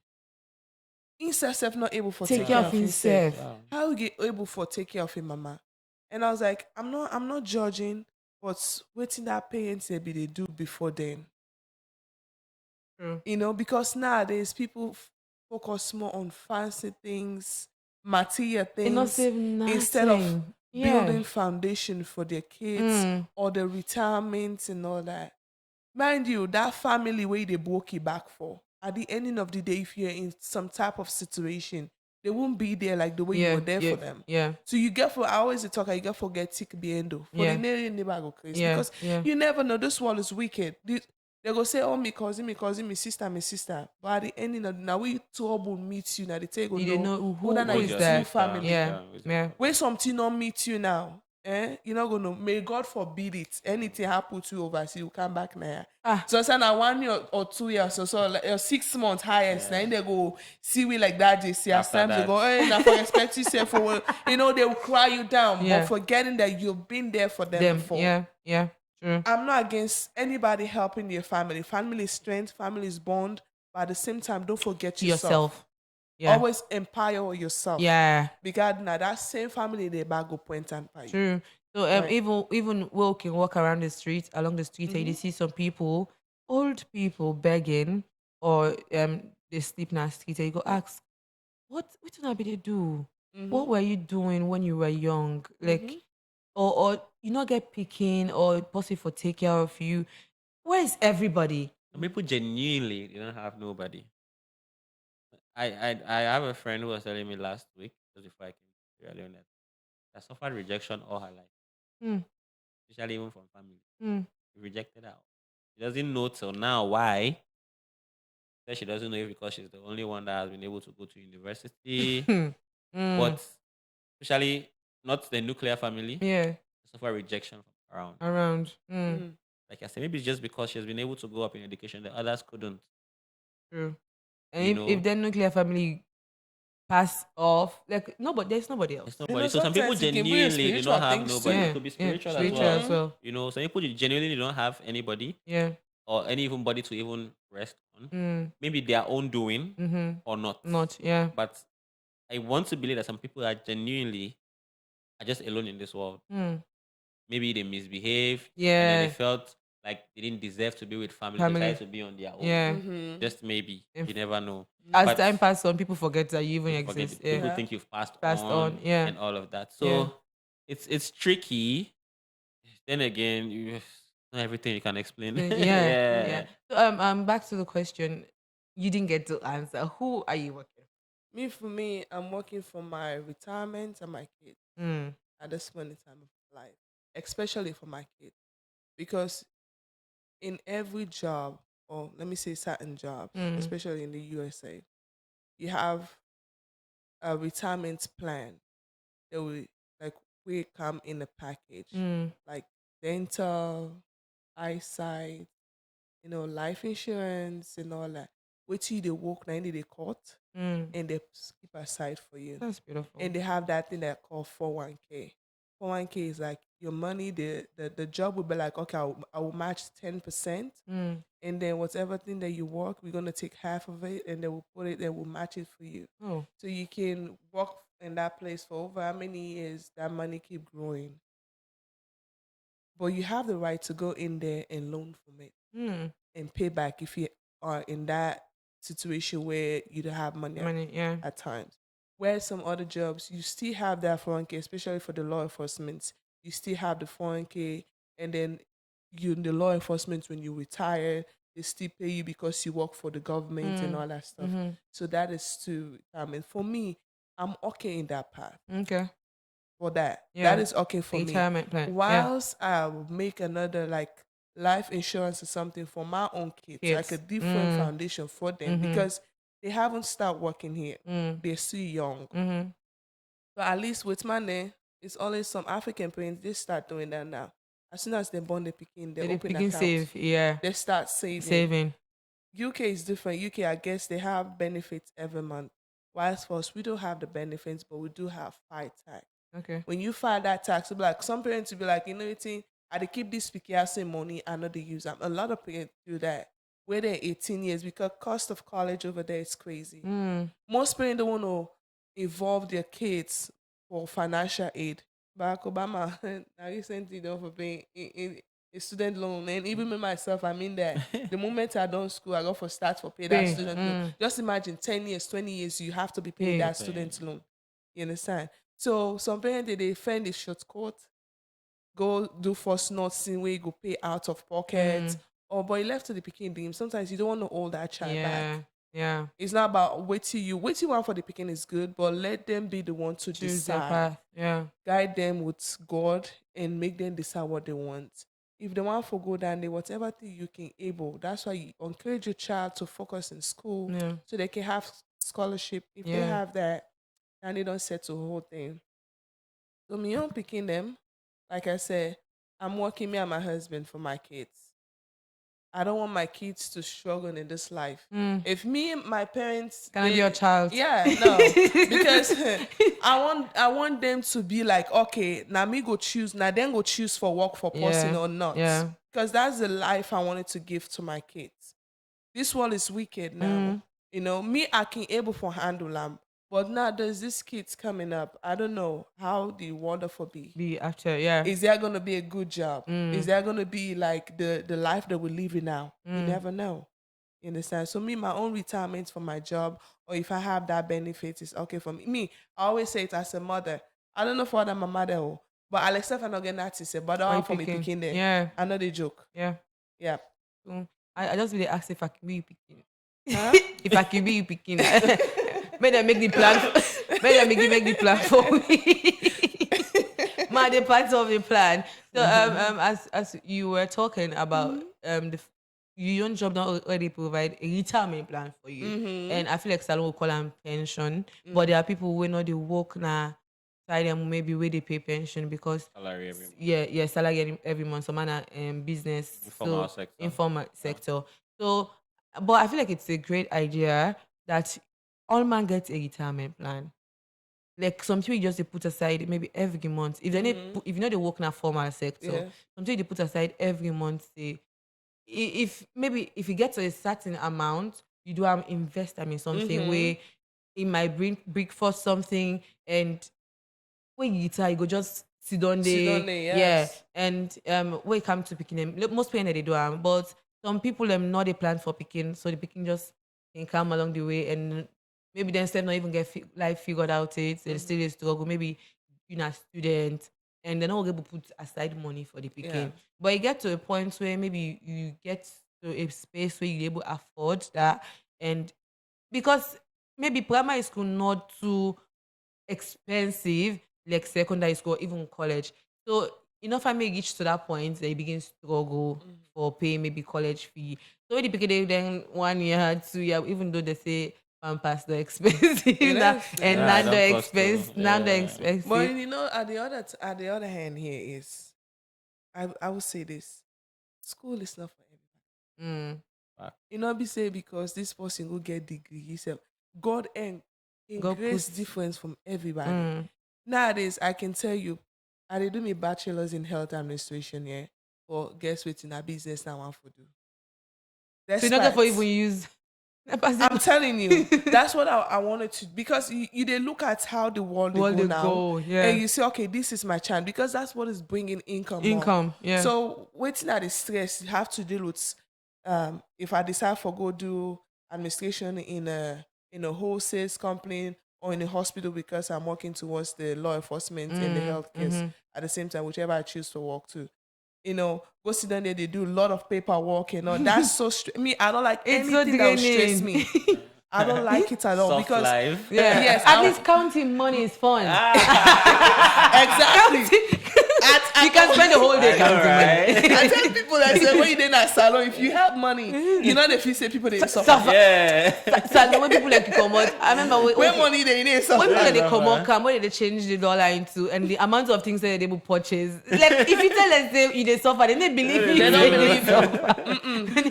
himself not able for Take care of himself. Yeah. How you get able for take care of him, mama? And I was like, I'm not judging, but waiting that parents they do before then. True. Because nowadays people focus more on fancy things, material It not things, save instead of nothing. building foundation for their kids Mm. or the retirement and all that. Mind you, that family where they broke it back for, at the ending of the day, if you're in some type of situation, they won't be there like the way you were there for them. Yeah. So you get for I always dey talk, you get forget tick biendo. For Yeah. the neighbor go crazy. Yeah, Because yeah. you never know, this world is wicked. They go say, oh, me cousin, my sister. But at the ending of now we trouble meet you now. They take You don't know who that is is your there. true family. Yeah. Who's Yeah. When something not meet you now, you're not gonna. May God forbid it. Anything happen to you overseas, you come back now. So say now 1 year or 2 years so like 6 months highest. Now they go see we like that. JC as After times they that. go, hey, now for expect yourself for they will cry you down, Yeah. but forgetting that you've been there for them, Them. before. Yeah. True. I'm not against anybody helping your family. Family is strength, family is bond, but at the same time, don't forget yourself. Yeah. Always empower yourself. Yeah. Because now that same family they back go point and pie. True. So Right. even we can walk around the street, along the street, and you see some people old people begging or they sleep in the street, and you go ask, what did I be they do? What were you doing when you were young? Like, or you not get picking or possibly for take care of you. Where is everybody? Some people genuinely they don't have nobody. I have a friend who was telling me last week, just before I came to Sierra Leone, that suffered rejection all her life, Mm, especially even from family. mm, Rejected her. She doesn't know till now why. Said she doesn't know if because she's the only one that has been able to go to university. mm, But especially not the nuclear family, yeah, suffer rejection from around. around. Like I said, maybe it's just because she has been able to go up in education that others couldn't. True. And You if know, the nuclear family pass off, like nobody, there's nobody it's else. nobody. So some people Sometimes it can be a genuinely they don't spiritual have thing nobody. too. It could be spiritual as spiritual well. as well. You know, some people genuinely don't have anybody Yeah. or any even body to even rest on. Mm, Maybe their own doing mm-hmm. or not. Not. Yeah. But I want to believe that some people are genuinely are just alone in this world. Mm. Maybe they misbehaved and then they Yeah. felt like they didn't deserve to be with family. They Family. decided to be on their own. Yeah. Just maybe. If- You never know. As But time passes on, people forget that you even people forget exist. people Yeah. think you've passed On. Yeah. and all of that. So Yeah. it's tricky. Then again, not everything you can explain. Yeah. Yeah. Yeah. So back to the question. You didn't get to answer. Who are you working? For me, I'm working for my retirement and my kids Mm. at this point in time of life, especially for my kids. Because in every job, or let me say certain jobs, Mm. especially in the USA, you have a retirement plan that will come in a package, Mm. like dental, eyesight, life insurance and all that. Wait till they work 90 they cut Mm. and they keep aside for you. That's beautiful. And they have that thing that called 401k. 401k is like your money, the job will be like, okay, I will match 10%. Mm. And then whatever thing that you work, we're gonna take half of it and then we'll put it, then we'll match it for you. Oh. So you can work in that place for over how many years that money keep growing. But you have the right to go in there and loan from it Mm. and pay back if you are in that situation where you don't have money, Money. Yeah. at times. Where some other jobs, you still have that 401k, especially for the law enforcement. You still have the 401k, and then you in the law enforcement when you retire, they still pay you because you work for the government and all that stuff. Mm-hmm. So that is to and for me, I'm okay in that path Okay. for that. Yeah. That is okay for me. Retirement plan. Yeah. Whilst I will make another like life insurance or something for my own kids, like a Kids. different foundation for them Mhm. because they haven't started working here. Mm. They're still young. Mm-hmm. But at least with money, it's always some African parents, they start doing that now. As soon as they born the picking, they They open begin accounts. save. Yeah. They start saving. Saving. UK is different. UK, I guess they have benefits every month. Whilst for us, we don't have the benefits, but we do have fight tax. Okay. When you file that tax, it'll be like some parents will be like, I dey keep this picky money, I know they use them. A lot of parents do that. Where they're 18 years because cost of college over there is crazy. Mm. Most parents don't want to involve their kids for financial aid. Barack Obama, now recently they for paying in a student loan, and even me myself, I mean that the moment I done school, I go for start for pay that Pay. student loan. Just imagine 10 years, 20 years, you have to be paying Pay. that student loan. You understand? So some parents they find a shortcut, go do first nursing where you go pay out of pocket. Or but you left to the picking dream. Sometimes you don't want to hold that child back. Yeah. It's not about what you want for the picking is good, but let them be the one to Choose their decide. path. Yeah. Guide them with God and make them decide what they want. If they want to go down there, whatever thing you can able, that's why you encourage your child to focus in school Yeah. so they can have scholarship. If they Yeah. have that, and they don't settle the whole thing. So me on picking them, like I said, I'm working me and my husband for my kids. I don't want my kids to struggle in this life. If me and my parents Can I be your child? Yeah, no. Because I want them to be like, okay, now me go choose, now then go choose for work for person or not. Yeah. Because that's the life I wanted to give to my kids. This world is wicked now. Me, I can able for handle them. But now there's this kids coming up. I don't know how the wonderful Be after, yeah. Is there going to be a good job? Is there going to be like the life that we're living now? You never know. You understand? So me, my own retirement for my job, or if I have that benefit, is okay for me. Me, I always say it as a mother. I don't know for that my mother, but I'll accept and not get that to say, but I for me picking there. Yeah. I know the joke. Yeah. Yeah. I just really ask if I can be you picking. Huh? If I can be you picking. May them make the plan. May them make the plan for me. My the part of the plan. So as you were talking about your own job not already provide a retirement plan for you, and I feel like Salon will call them pension, but there are people who know they work now. Try them maybe where they pay pension because Salary every month. yeah, salary every month. Some man business informal sector. So, but I feel like it's a great idea that all man gets a retirement plan. Like some people just they put aside maybe every month. If they need, if you know they work in a formal sector, something they put aside every month. Say, if you get to a certain amount, you do invest in something where it might bring forth something, and when you retire, you go just sit on there, yes. yeah. And when it comes to picking them, most parents they do but some people them not they plan for picking, so the picking just can come along the way, and maybe then still not even get life figured out it. They still a struggle. Maybe you're not a student, and they're not able to put aside money for the picking. Yeah. But you get to a point where maybe you get to a space where you're able to afford that, and because maybe primary school not too expensive like secondary school, even college. So enough I may reach to that point, they begin struggle for paying maybe college fee. So when the beginning then 1 year, 2 year, even though they say Pampers they're expensive now, and now they're expensive, now they're expensive. But you know, at the other hand, here is, I would say this: school is not for everybody. You know, be say because this person will get degree, he said, God and grace difference from everybody. Nowadays, I can tell you, I did do my bachelor's in health administration, yeah. But guess what? In a business now, I want to do. So you're not going for even use. I'm telling you, that's what I wanted to, because you they look at how the world they go now, yeah. and you say, okay, this is my chance, because that's what is bringing income. Yeah. So waiting at the stress, you have to deal with. If I decide for go do administration in a wholesale company or in a hospital because I'm working towards the law enforcement and the health care at the same time, whichever I choose to work to. You know, go sit down there, they do a lot of paperwork and all. That's so me, I don't like anything that will stress me. I don't like it at all. Soft because life. Yeah. Yes, at least counting money is fun. Exactly. You can spend the whole day counting money. I tell people that say when you in a salon, if you have money, you know if you say people they suffer. Yeah. So when people like to come out, I remember when money they suffer. When people they come out, when they change the dollar into, and the amount of things that they will purchase. Like if you tell them say they suffer, then they believe you. They don't believe you.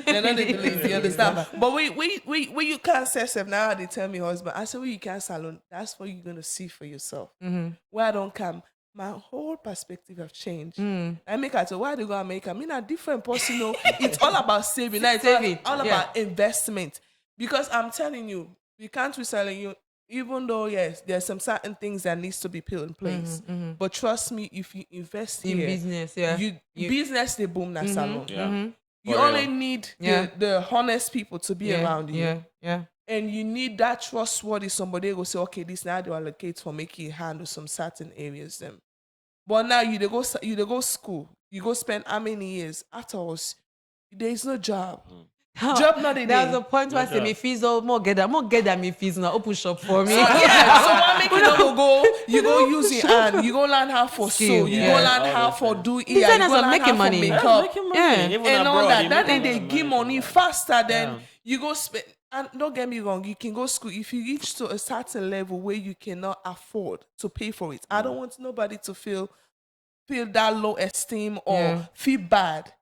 They don't believe you. Understand? But when you can't say stuff now, they tell me husband. I say when you can't salon, that's what you're gonna see for yourself. Where I don't come. My whole perspective have changed. I make it so why they go America? I mean, a different person. You know, it's all about saving. Now it's all about investment. Because I'm telling you, we can't resell you. Even though yes, there's some certain things that needs to be put in place. But trust me, if you invest in here, business, you business they boom that salon. Yeah. You only need the honest people to be around you. Yeah. And you need that trustworthy somebody who will say, okay, this now they allocate for making handle some certain areas them. But now you they go school, you go spend how many years afterwards? There is no job. Job not a day. There's a point where I say, me fees more get that me fees now open shop for me. So what make you not go? You go use your hand. You go learn how for sew. You go learn how for do ear. You go learn making how money. for makeup. Even And all abroad, that. you That make they money. give money faster than you go spend. And don't get me wrong, you can go school if you reach to a certain level where you cannot afford to pay for it. I don't want nobody to feel that low esteem or feel bad.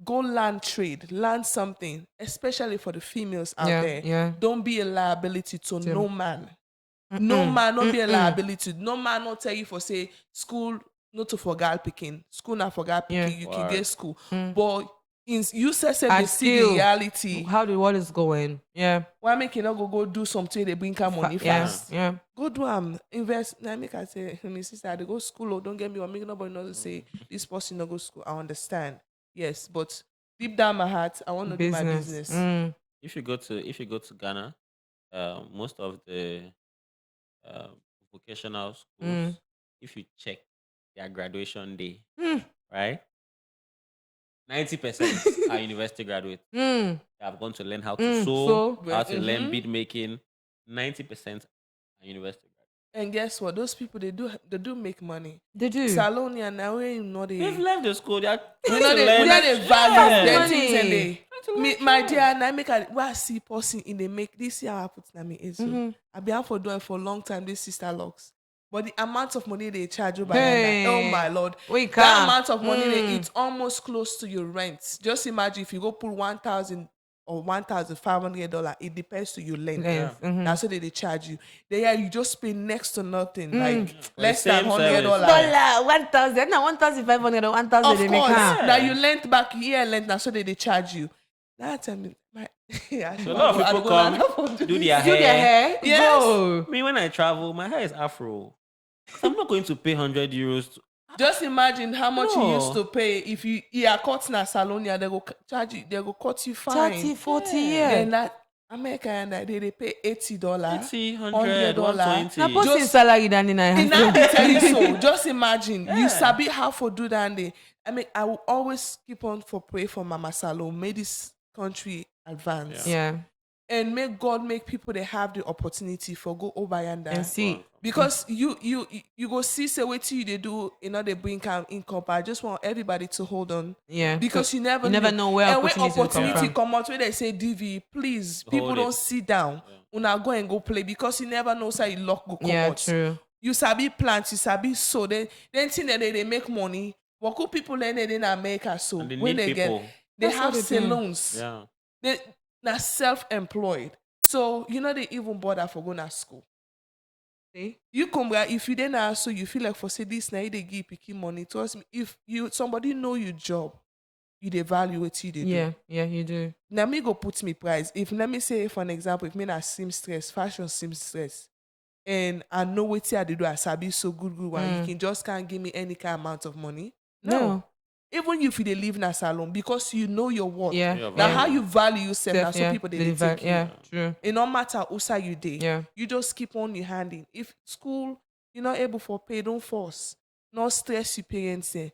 Go learn trade, learn something, especially for the females out there. Yeah. Don't be a liability to no man. No man, not be a liability. No man not tell you for say school not to for girl picking. School not for girl picking. You can get school. But You say they And see the still, reality. how the world is going. Yeah. Why make you not go do something they bring come money Yeah. fast? Yeah. Go do invest. Now make I say, my sister, I dey go school. Oh, don't get me wrong. Make nobody know to say this person not go school. I understand. Yes, but deep down my heart, I want to do my business. If you go to Ghana, most of the um, vocational schools, if you check their graduation day, right, 90% are university graduates. They have gone to learn how to sew, how to learn bead making. 90% are university graduates. And guess what? Those people they do make money. They do. Salonia now we know They've left the school. They are we trying know to they learn. value their money. things and my dear, and I make a where I see person in the make this year I put na me is so I be out for doing for a long time this sister locks. But the amount of money they charge you by oh my lord, that amount of money it's almost close to your rent. Just imagine if you go put $1,000 or $1,500, it depends to your length. That's what they charge you. There you just pay next to nothing, like less than $100. $1,000, now 1,500 or 1,000 Of they course, make. now you lent back year length. That's what they charge you. That time, a lot of people come do their hair. Yes. Go. Me, when I travel, my hair is afro. I'm not going to pay €100. Just imagine how much you No. used to pay if you are caught in a salon. They go charge you. They go cut you fine. 30, 40 Then years. that America and that they pay $80, $80, $100, $120. Now, posting salary than in And now they tell you so. Just imagine you sabi how for do that. And I will always keep on for pray for Mama Salon. May this country advance. Yeah. And may God make people they have the opportunity for go over and And see. because you go see say what you they do they bring income. I just want everybody to hold on. Yeah. Because you never know where and when opportunity will opportunity come come out where they say DV, please people Hold don't it. sit down. Una go and go play because you never know say you luck go come Yeah, out. true. You sabi plant, you sabi sow. Then think that they make money. What could people learn in America so And they when need they people. get they That's have what they do. salons. Yeah. They're self-employed. So they even bother for going to school. See? You come back if you then ask so you feel like for say this now they give picking money. Trust me, if somebody know your job, you dey value what you dey do. Yeah, you do. Now me go put me price. If let me say for an example, if me na seamstress, fashion seamstress, and I know what I dey do, I sabi so good one. You can just can't give me any kind of amount of money. No. Even if you dey live in a salon because you know your worth. Yeah. Now how you value yourself, that's what people they take you. Yeah, true. It no matter who say you dey. Yeah. You just keep on your handing. If school you're not able for pay, don't force. No stress your parents say.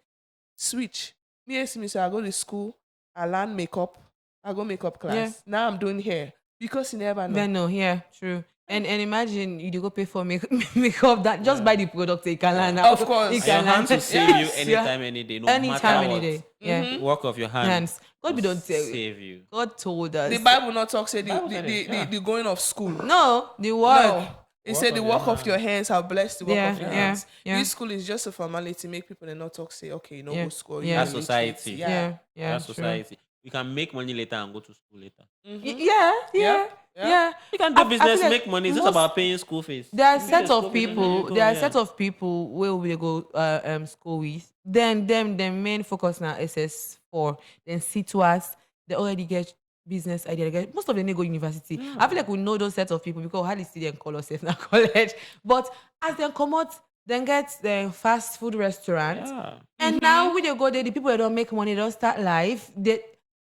Switch. Me say I go to school, I learn makeup, I go makeup class. Yeah. Now I'm doing hair. Because you never know. Then no, yeah, true. And imagine you do go pay for makeup that just buy the product you can learn. Of course. You And your can hands learn. will save you anytime, any day. No Anytime, matter any what. day. Yeah. Mm-hmm. The work of your hands. God be don't tell you. save you. God told us. The Bible not talk say Bible said it, the going of school. No, the word. No. It said the work of your hands have blessed the work Yeah, of your yeah, hands. yeah. This school is just a formality, make people they not talk, say, okay, no Yeah, go school. yeah. That's society. Yeah, That's true. society. You can make money later and go to school later. Yeah. You can do I business, feel like make money. It's just most- about paying school fees. There are You set pay school of fees and then people. you go, There are yeah. set of people where we go school with. Then the main focus now SS4. Then C2S. They already get business idea. They get, most of them they go university. I feel like we know those set of people because we hardly see them call us now college. But as they come out, then get the fast food restaurant. Yeah. And now when they go there, the people that don't make money, they don't start life. They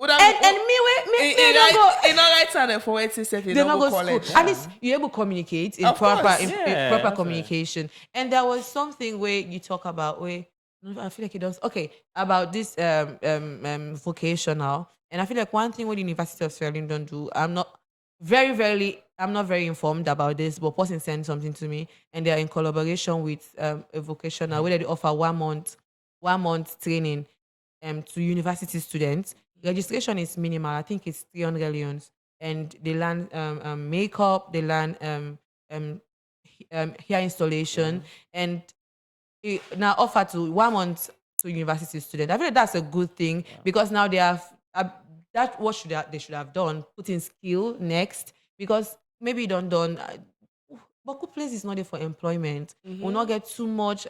In don't go. right time for what say if you They don't not go go college. school. At least you're able to communicate in Of proper course. in Yeah, proper that's communication. And there was something where you talk about where I feel like it does about this vocational. And I feel like one thing what the University of Sterling don't do, I'm not very informed about this, but person sent something to me and they are in collaboration with a vocational where they offer 1 month training to university students. Registration is minimal. I think it's 300 leons. And they learn makeup, they learn hair installation, and it now offer to 1 month to university students. I feel like that's a good thing because now they have that's what they should have done. Put in skill next because maybe you don't done. But good place is not there for employment. We'll not Mm-hmm. get too much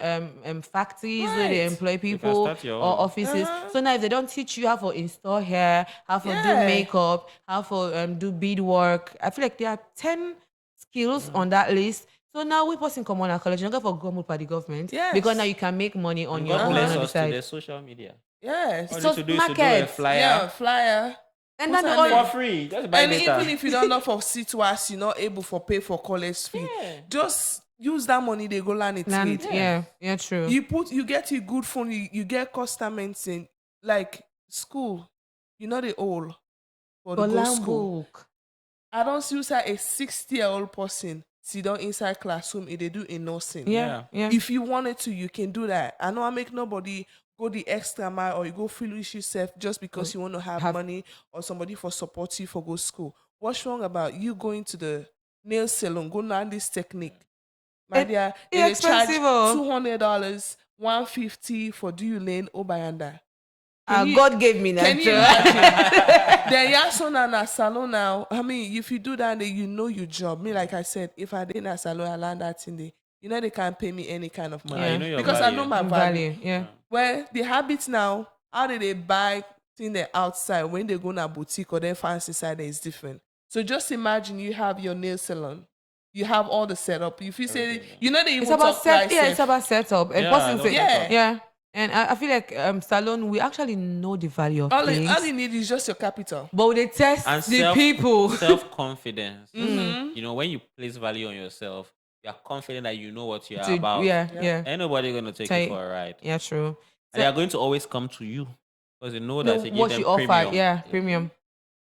factories where they Right. employ You can people start your or own. offices. Uh-huh. So now if they don't teach you how to install hair, how to do Yeah. makeup, how to do beadwork, I feel like there are 10 skills Mm. on that list. So now we person come on our college, you don't go for government by the government because now Yes. you can make money on And your God own bless on the us to side. the social media. All Yes. you need So to do is to do a market, flyer Yeah, flyer. and Put then the on only for there. free. Just buy And even data. if you don't know for CTWAS, you're not able for pay for college fee. Yeah. Just use that money, they go learn a land, trade. yeah, true. You get a good phone, you get customers in like school. You know the old for the But go land school. book. I don't see say a 60-year-old person sit down inside classroom if they do a nursing. Yeah, yeah. If you wanted to, you can do that. I know I make nobody go the extra mile or you go foolish yourself just because you want to have money or somebody for support you for go school. What's wrong about you going to the nail salon, go learn this technique? My dear, they charge expensive, oh. $200, $150 for do you lane Obayanda. God gave me that Can you job. imagine? Then yeah, so now na salon now. I mean, if you do that, then you know your job. Me, like I said, if I did na salon, I learned that in the, you know, they can't pay me any kind of money You know your because I know value. my value. Yeah. Well, the habits now, how do they buy thing the outside when they go to a boutique or then fancy side is different. So just imagine you have your nail salon. You have all the setup. If you say, you know, they even It's about talk price. it's about setup. And Yeah, person no say, setup. yeah. And I feel like salon, we actually know the value of All things. you need is just your capital. But they test And the people. self-confidence. Mm-hmm. You know, when you place value on yourself, you are confident that you know what you are To- about. yeah. Ain't nobody going to take you for a ride. Yeah, true. And they are going to always come to you because they know Know that you give what them you offer, premium. premium.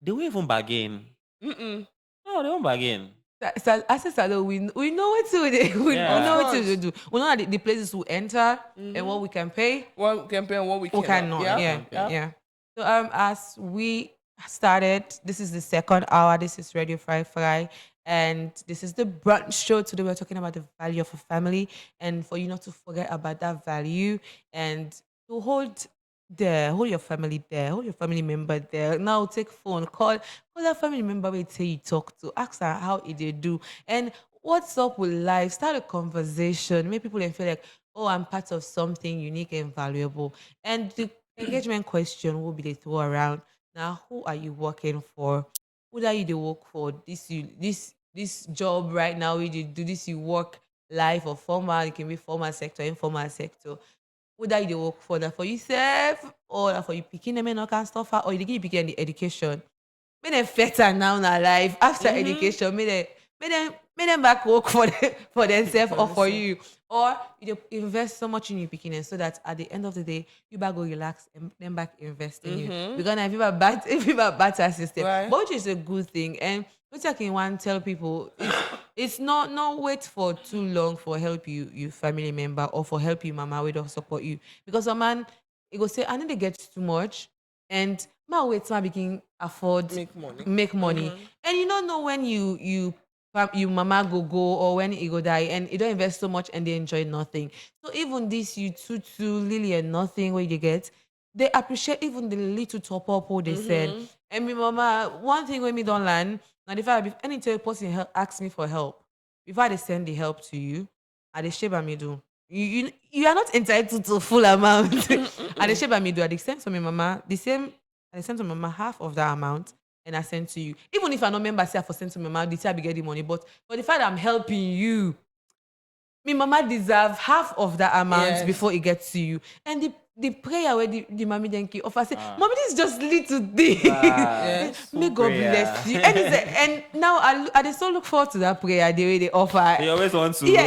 They won't even bargain. Mm-mm. No, they won't bargain. As a salon, we know what to do. We Yeah. know what Of to do. We know the places we enter and what we can pay. What we can pay and what we We cannot. cannot. Yeah. Yeah. So as we started, this is the second hour. This is Radio Fry, and this is the brunch show. Today we're talking about the value of a family, and for you not to forget about that value and to hold your family there, hold your family member there. Now take phone, call that family member where say you talk to, ask her how it they do, and what's up with life. Start a conversation. Make people then feel like, oh, I'm part of something unique and valuable. And the engagement question will be they throw around. Now, who are you working for? Who are you they work for? This job right now, you do this, you work life or formal, it can be formal sector, informal sector. Who that you dey work for? That for yourself or that for you picking them and all kind of stuff, or you dey give you picking the education. Make them better now in our life after education. Make them back work for themselves or for you. Or you dey invest so much in your picking so that at the end of the day, you back go relax and then back invest in you. Because now if you have a better system, Right. but which is a good thing. And which I can want tell people it's not wait for too long for help you family member or for help you mama we don't support you. Because a man he go say I need to get too much and my wait my begin afford Make money. make money. And you don't know when you mama go or when he go die and you don't invest so much and they enjoy nothing. So even this you two lily and nothing where you get, they appreciate even the little top up what they send. And me mama, one thing when me don't learn, now if any person ask me for help, before they send the help to you, I they share by me do. You are not entitled to full amount. I they share by me do. I they send to my mama the same. I send to my mama half of that amount and I send to you. Even if I no member say I for send to my mama, the time I get the money. But for the fact that I'm helping you, me mama deserve half of that amount Yes. before it gets to you. And the prayer where the mommy then keep offer say, mommy, this is just little thing. Yes. May God bless you. And, and now I just so look forward to that prayer the way they offer. They always want to. Yeah.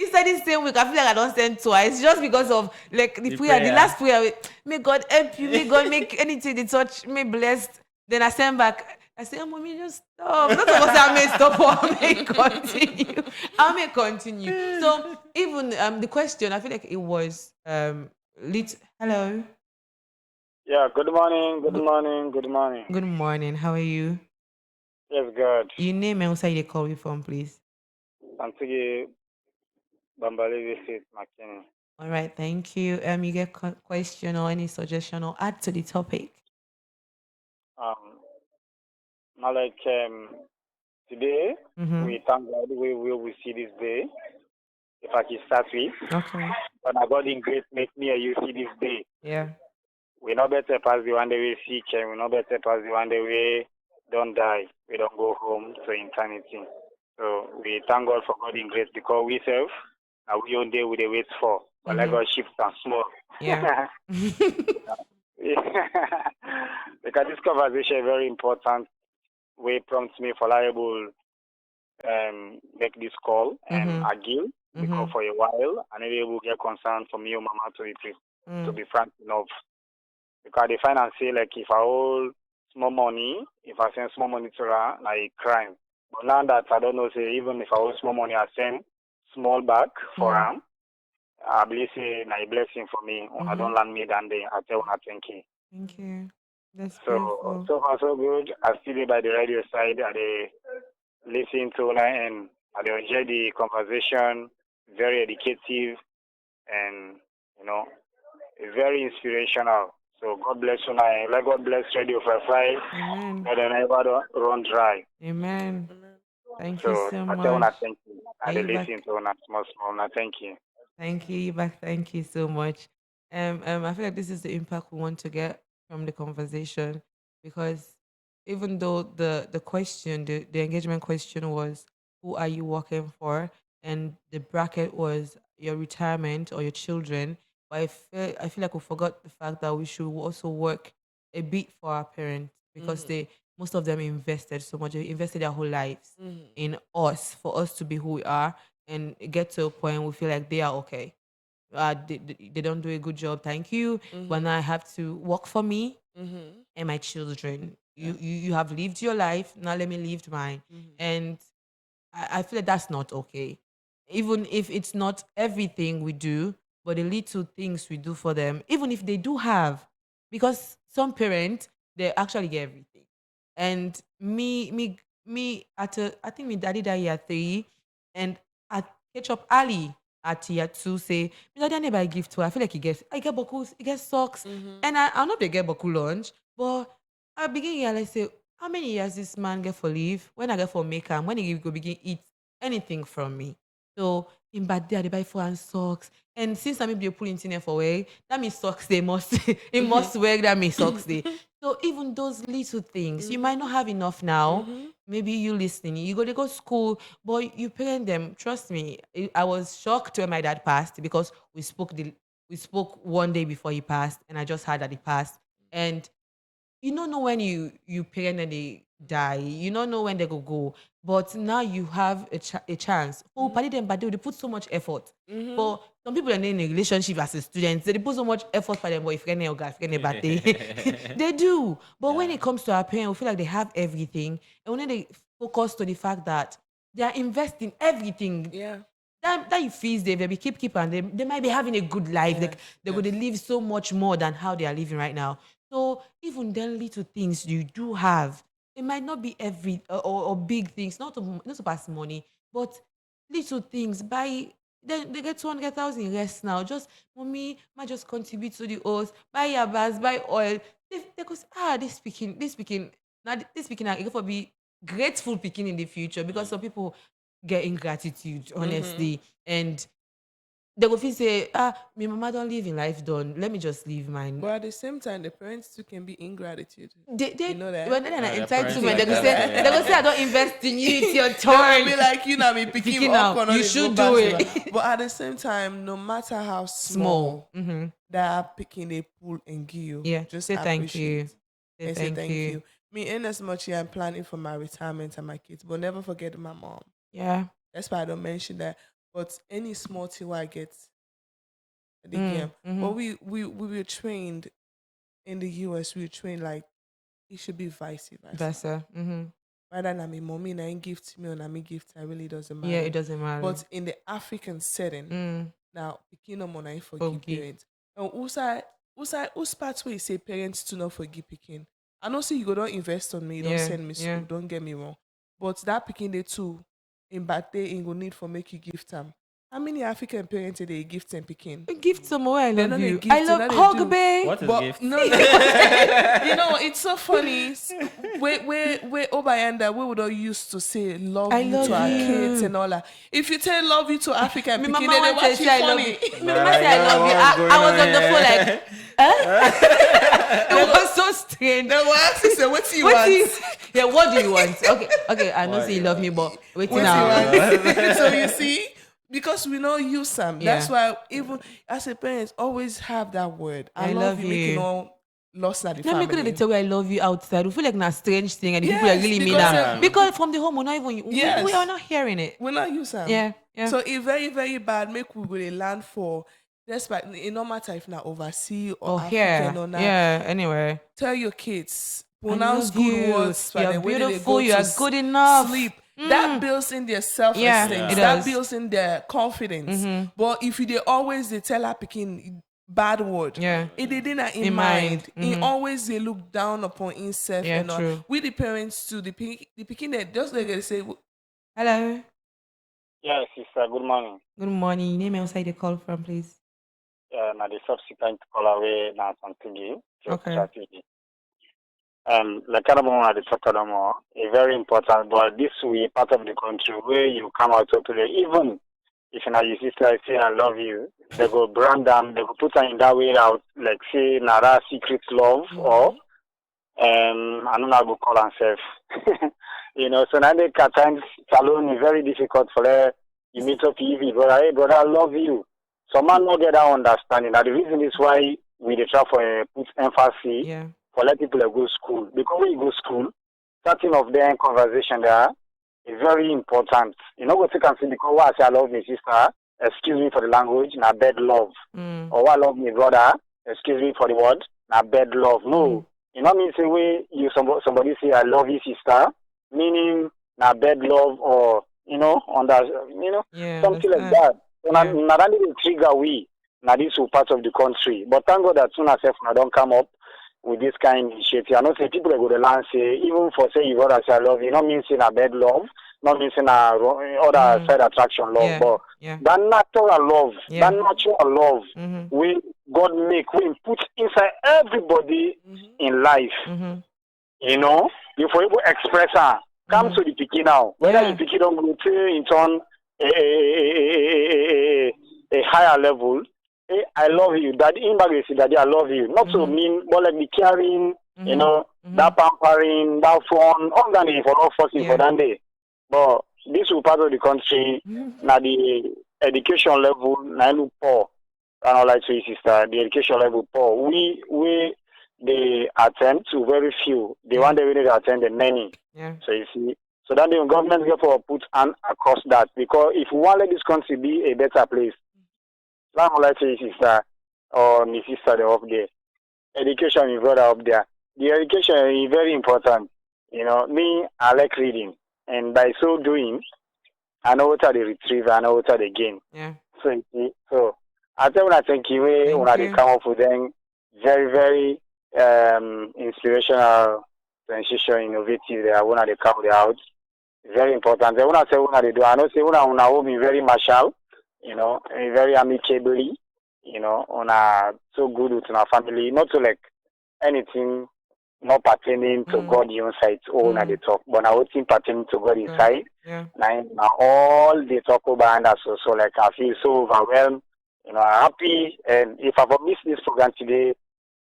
It's like the same week. I feel like I don't send twice just because of like the prayer. The last prayer, may God help you, may God make anything they touch, may blessed. Then I send back. I say, oh, mommy, just stop. Not supposed to I may stop or I may continue. I may continue. So even the question, I feel like it was hello. Yeah, good morning, good morning, good morning. Good morning. How are you? Yes, good. Your name and where you call you from, please. I'm Tigi Bambali visit McKinney. All right, thank you. You get question or any suggestion or add to the topic? Not like Today, Mm-hmm. we thank God we will see this day. If I can start with, Okay. but God in grace make me and you see this day. Yeah. We no better pass the one day we sick, and we no better pass the one day we don't die. We don't go home to eternity. So we thank God for God in grace because we serve and we on day we dey wait for. But let God shift and small. Yeah. Because this conversation is very important. We prompt me for liable make this call and Mm-hmm. argue because Mm-hmm. for a while and then will get concerned from you, mama, to be frank enough. Because they find and say like if I hold small money, if I send small money to her, like crime. But now that I don't know, say even if I hold small money, I send small back for her. I believe say na a blessing for me. When I don't land me that day, I tell her thank you. Thank you. That's So beautiful. so far so good. I still be by the radio side. I dey listen to her and I dey enjoy the conversation. Very educative and you know it's very inspirational. So God bless you now. Let God bless Radio Fry. Amen. Let them never run dry. Amen. Thank you So so I tell much. una thank you. I Yeah, dey you back. listen to una small. Una thank you. Thank you, Ibak. Thank you so much. I feel like this is the impact we want to get from the conversation because even though the question, the engagement question was, who are you working for? And the bracket was your retirement or your children. But I feel like we forgot the fact that we should also work a bit for our parents because most of them invested so much. They invested their whole lives in us for us to be who we are and get to a point we feel like they are okay. They don't do a good job. Thank you. But now I have to work for me and my children. You have lived your life. Now let me live mine. And I feel like that's not okay. Even if it's not everything we do, but the little things we do for them, even if they do have, because some parents they actually get everything. And I think my daddy died year 3, and at catch up early at year 2 say, "My daddy never gift to her." I feel like I get buckles, he gets socks, and I not they get buckle lunch, but I begin here like say, how many years this man get for leave? When I get for make am, when he go begin eat anything from me. So in bad day, I dey buy for and socks. And since I'm able to pull in for way, that means socks they must it must work, that means socks they. So even those little things, you might not have enough now. Maybe you listening, you go to go school, but you parent them. Trust me, I was shocked when my dad passed because we spoke one day before he passed, and I just heard that he passed. And you don't know when you parent and they die. You don't know when they go. But now you have a chance. Oh, party them, but they put so much effort. But some people are in a relationship as a student, they put so much effort for them boyfriend or girlfriend, but they do. But when it comes to our parents, we feel like they have everything, and when they focus to the fact that they are investing everything. Yeah. That you fees they be keep and they might be having a good life. Like they're going to live so much more than how they are living right now. So even then little things you do have, it might not be every or big things, not to pass money, but little things. Buy then they get 200,000 less now. Just mommy might just contribute to the oath, buy your bars, buy oil. They go say, this speaking now this speaking I go for be grateful picking in the future because some people get ingratitude, honestly. And they go feel say, my mama don't live in life done. Let me just live mine. But at the same time, the parents too can be ingratitude. They you know that? when they're their entitled, parents they like go that, say, yeah. they go say, I don't invest in you, it's your They'll turn. be like, you know, me picking Picking up now, on all you this should go do past it. it. But at the same time, no matter how Small. small, that are picking a pool and give you, Yeah, just say thank you. appreciate Say and say thank thank you. you. Me, in as much as I'm planning for my retirement and my kids, but never forget my mom. Yeah. That's why I don't mention that. But any small thing I get at the Mm, game. mhm. But we were trained in the US, we were trained like it should be vice versa. Versa. Mm-hmm. Rather than my mommy na him gift me or na me gift, I really doesn't matter. Yeah, it doesn't matter. But in the African setting, now picking no money forgive Forgive. parents. And whose part where you say parents to not forgive picking. I know say you go don't invest on me, you don't Yeah, send me school, yeah. don't get me wrong. But that picking day too, in bad day, in go need for make you gift them. How many African parents they gift and picking? Gift somewhere. I They're love not a you. gift, I love they're not a hug, do. babe. What is But gift? no, it's so funny. We Obayanda, we would all used to say love I you love to our you. kids and all that. If you tell love you to African My people, mama they once watch said, you I love funny. you. My mama said, I love you. I was on the phone like, it was so strange. They will ask you, say, what do you What want? do you, yeah, what do you want? Okay, I know What say you do love you me, but wait What now. do you want? So you see, because we don't use some. That's Yeah. why even as a parent, always have that word. I, I love love you. Making you. all lost at the No, me couldn't family. tell you I love you outside. We feel like a strange thing, and the people Yes, are really mean because, that. Because from the home, we're not even. Yes. We are not hearing it. We're not use them. Yeah. So it's very, very bad. Make we go to land for. Despite it no matter if not overseas or Or African here. or not. Yeah. Anyway. Tell your kids I pronounce love good you. words. You're the way they beautiful. go You to are good enough. sleep. That builds in their self-esteem. Yeah, it That does. builds in their confidence. But if you they always they tell her picking bad word, Yeah. it they didn't in In mind. mind. It always they look down upon himself Yeah, and all. true. We the parents too. The picking that just like they say. Hello. Yes, sister, good morning. Good morning. Name and outside the call from, please. Now the subsequent call away now something. Okay. Like I don't the talk more, a very important, but this way part of the country where you come out to today, even if you know your sister say I love you, they go brand them, they go put her in that way out, like say Nara secret love or I don't know go call herself. So now they at times alone is very difficult for her. You meet up easy, brother, hey brother, I love you. Some man not get that understanding. Now the reason is why we dey try for put emphasis Yeah. for let people go school. Because when you go school, starting of their conversation there is very important. You know what you can say because what I say I love my sister, excuse me for the language, na bad love. Or what I love my brother, excuse me for the word, na bad love. No. You know me say way you somebody say I love you sister, meaning na bad love or under Yeah. something like understand. that. So Yeah. na that the trigger we now this will part of the country. But thank God that soon as I don't come up with this kind of initiative. I know say people that go to land say even for say you gotta say I love you, not mean saying a bad love, not mean saying a other side attraction love, Yeah. but Yeah. that natural love, Yeah. that natural love we God make, we put inside everybody in life. Before you express her, come to the picky now. Whether Yeah. the picky don't go to in turn a higher level. I love you, daddy. In back, say, daddy, I love you. Not to mean, but like the caring, that pampering, that fun, all that is for all forcing for that day. But this will part of the country, now the education level, now look poor. And I like to say, sister, the education level poor. We they attend to very few. The one they really attend the many. Yeah. So you see, so that the government therefore put hand across that because if we want let this country be a better place, like I like to say, sister or my sister they up there, education is brother up there. The education is very important. Me I like reading, and by so doing, I know what are the retrieve, I know what are the gain. Yeah. So you see, so I tell when I think you when Thank they you. come up with them very very inspirational, transition, innovative. They are one of the come out. Very important. They wanna say when they do. I know say when be very martial, very amicably, on a so good with our family, not to like anything not pertaining to God inside or when they talk, but now thing pertaining to God inside. Yeah. Now all they talk about and so like I feel so overwhelmed, happy, and if I miss this program today,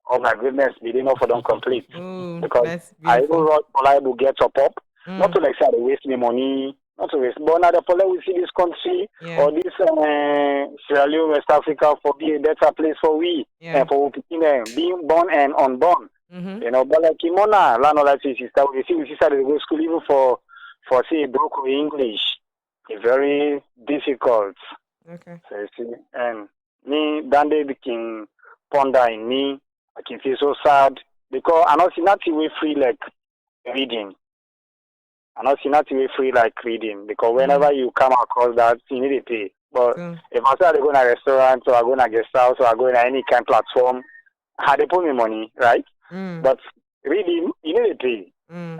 oh my goodness, we didn't know for them complete. Ooh, Because that's I even beautiful. wrote Polaibu get top up. Not to like say they waste me money, not to waste. But now the Polai we see this country Yeah. or this Sierra Leone, West Africa for be a better place for we Yeah. and for being born and unborn. Mm-hmm. But like Kimona, Lano like sister, we see sister they go school even for say broken English. It's very difficult. Okay. So you see, and me Dande became ponder in me. I can feel so sad because I not see nothing way free like reading. I not see nothing way free like reading because whenever you come across that, you need to pay. But if I say I go to a restaurant or I go to a guest house or I go to any kind of platform, I they put me money, right? But reading, you need to pay.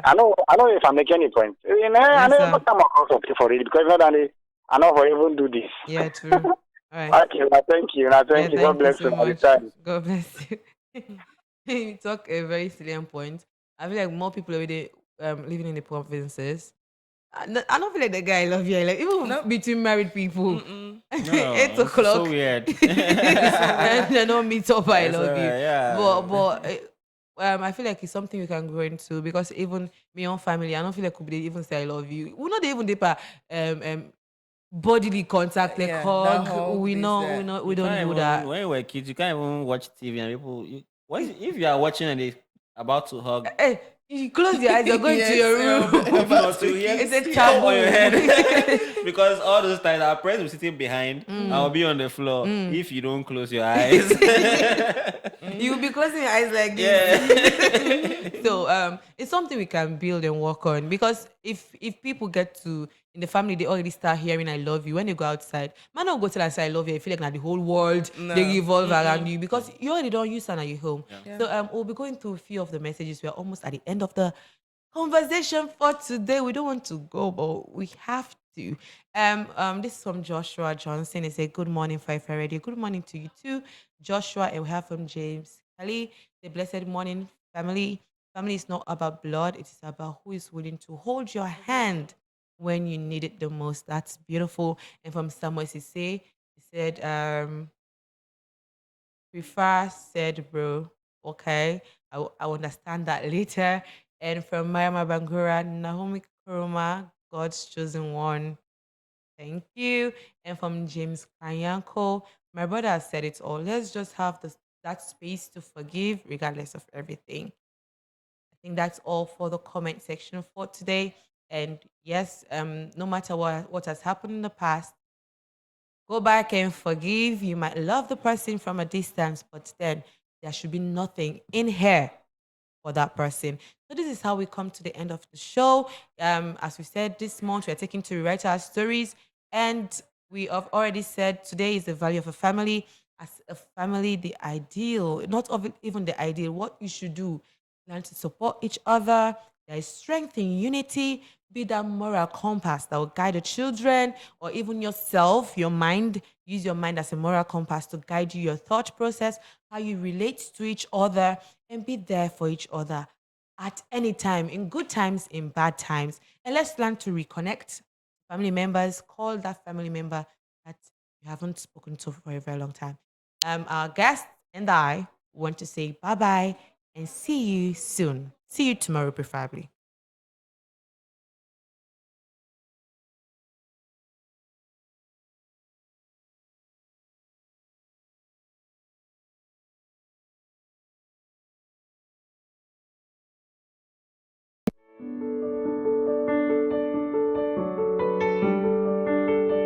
I know if I make any point. I Yes, never sir. come across of pay for reading because not only I know for even do this. Yeah, true. All right. Okay, well, thank you. Now, thank you. God Thank you bless so you all the much. time. God bless you. You talk a very salient point. I feel like more people already living in the provinces. I don't feel like the guy I love you. Like even between married people, No, 8 it's so o'clock, weird. and they don't meet up. I It's love you. alright, yeah. I feel like it's something we can grow into because even my own family, I don't feel like could even say I love you. We're not even deeper bodily contact, like Yeah, that hug. hug, We this, know, that. we You don't can't do even, that. when we were kids, you can't even watch TV and people. If you are watching and they about to hug, Hey, you close your eyes, you're going to Yes, your room. if not to hear It's a thump on your taboo. head, because all those times our parents will be sitting behind, I'll be on the floor. If you don't close your eyes, You'll be closing your eyes like this. yeah. So it's something we can build and work on because if people get to in the family they already start hearing I love you when they go outside, man not go tell and say I love you. I feel like now the whole world they revolve around you because you already don't use and at your home. Yeah. So we'll be going through a few of the messages. We're almost at the end of the conversation for today. We don't want to go, but we have to. This is from Joshua Johnson. He said, "Good morning, Five Radio. Good morning to you too, Joshua." And we have from James Kelly, the blessed morning, family. Family is not about blood; it is about who is willing to hold your hand when you need it the most. That's beautiful. And from Samuel Sise, he said, prefer said bro. Okay. I will understand that later. And from Mayama Bangura, Naomi Kuruma, God's chosen one. Thank you. And from James Kanyanko, my brother has said it all. Let's just have that space to forgive regardless of everything. I think that's all for the comment section for today. And yes, no matter what has happened in the past, go back and forgive. You might love the person from a distance, but then there should be nothing in here for that person. So this is how we come to the end of the show. As we said, this month we are taking to rewrite our stories, and we have already said today is the value of a family. As a family, the ideal, not of even the ideal, what you should do, learn to support each other. There is strength in unity. Be that moral compass that will guide the children or even yourself, your mind. Use your mind as a moral compass to guide you, your thought process, how you relate to each other, and be there for each other at any time, in good times, in bad times. And let's learn to reconnect. Family members, call that family member that you haven't spoken to for a very long time. Our guest and I want to say bye-bye and see you soon. See you tomorrow, preferably.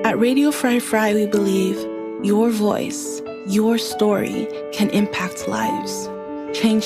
At Radio Fry Fry, we believe your voice, your story can impact lives, change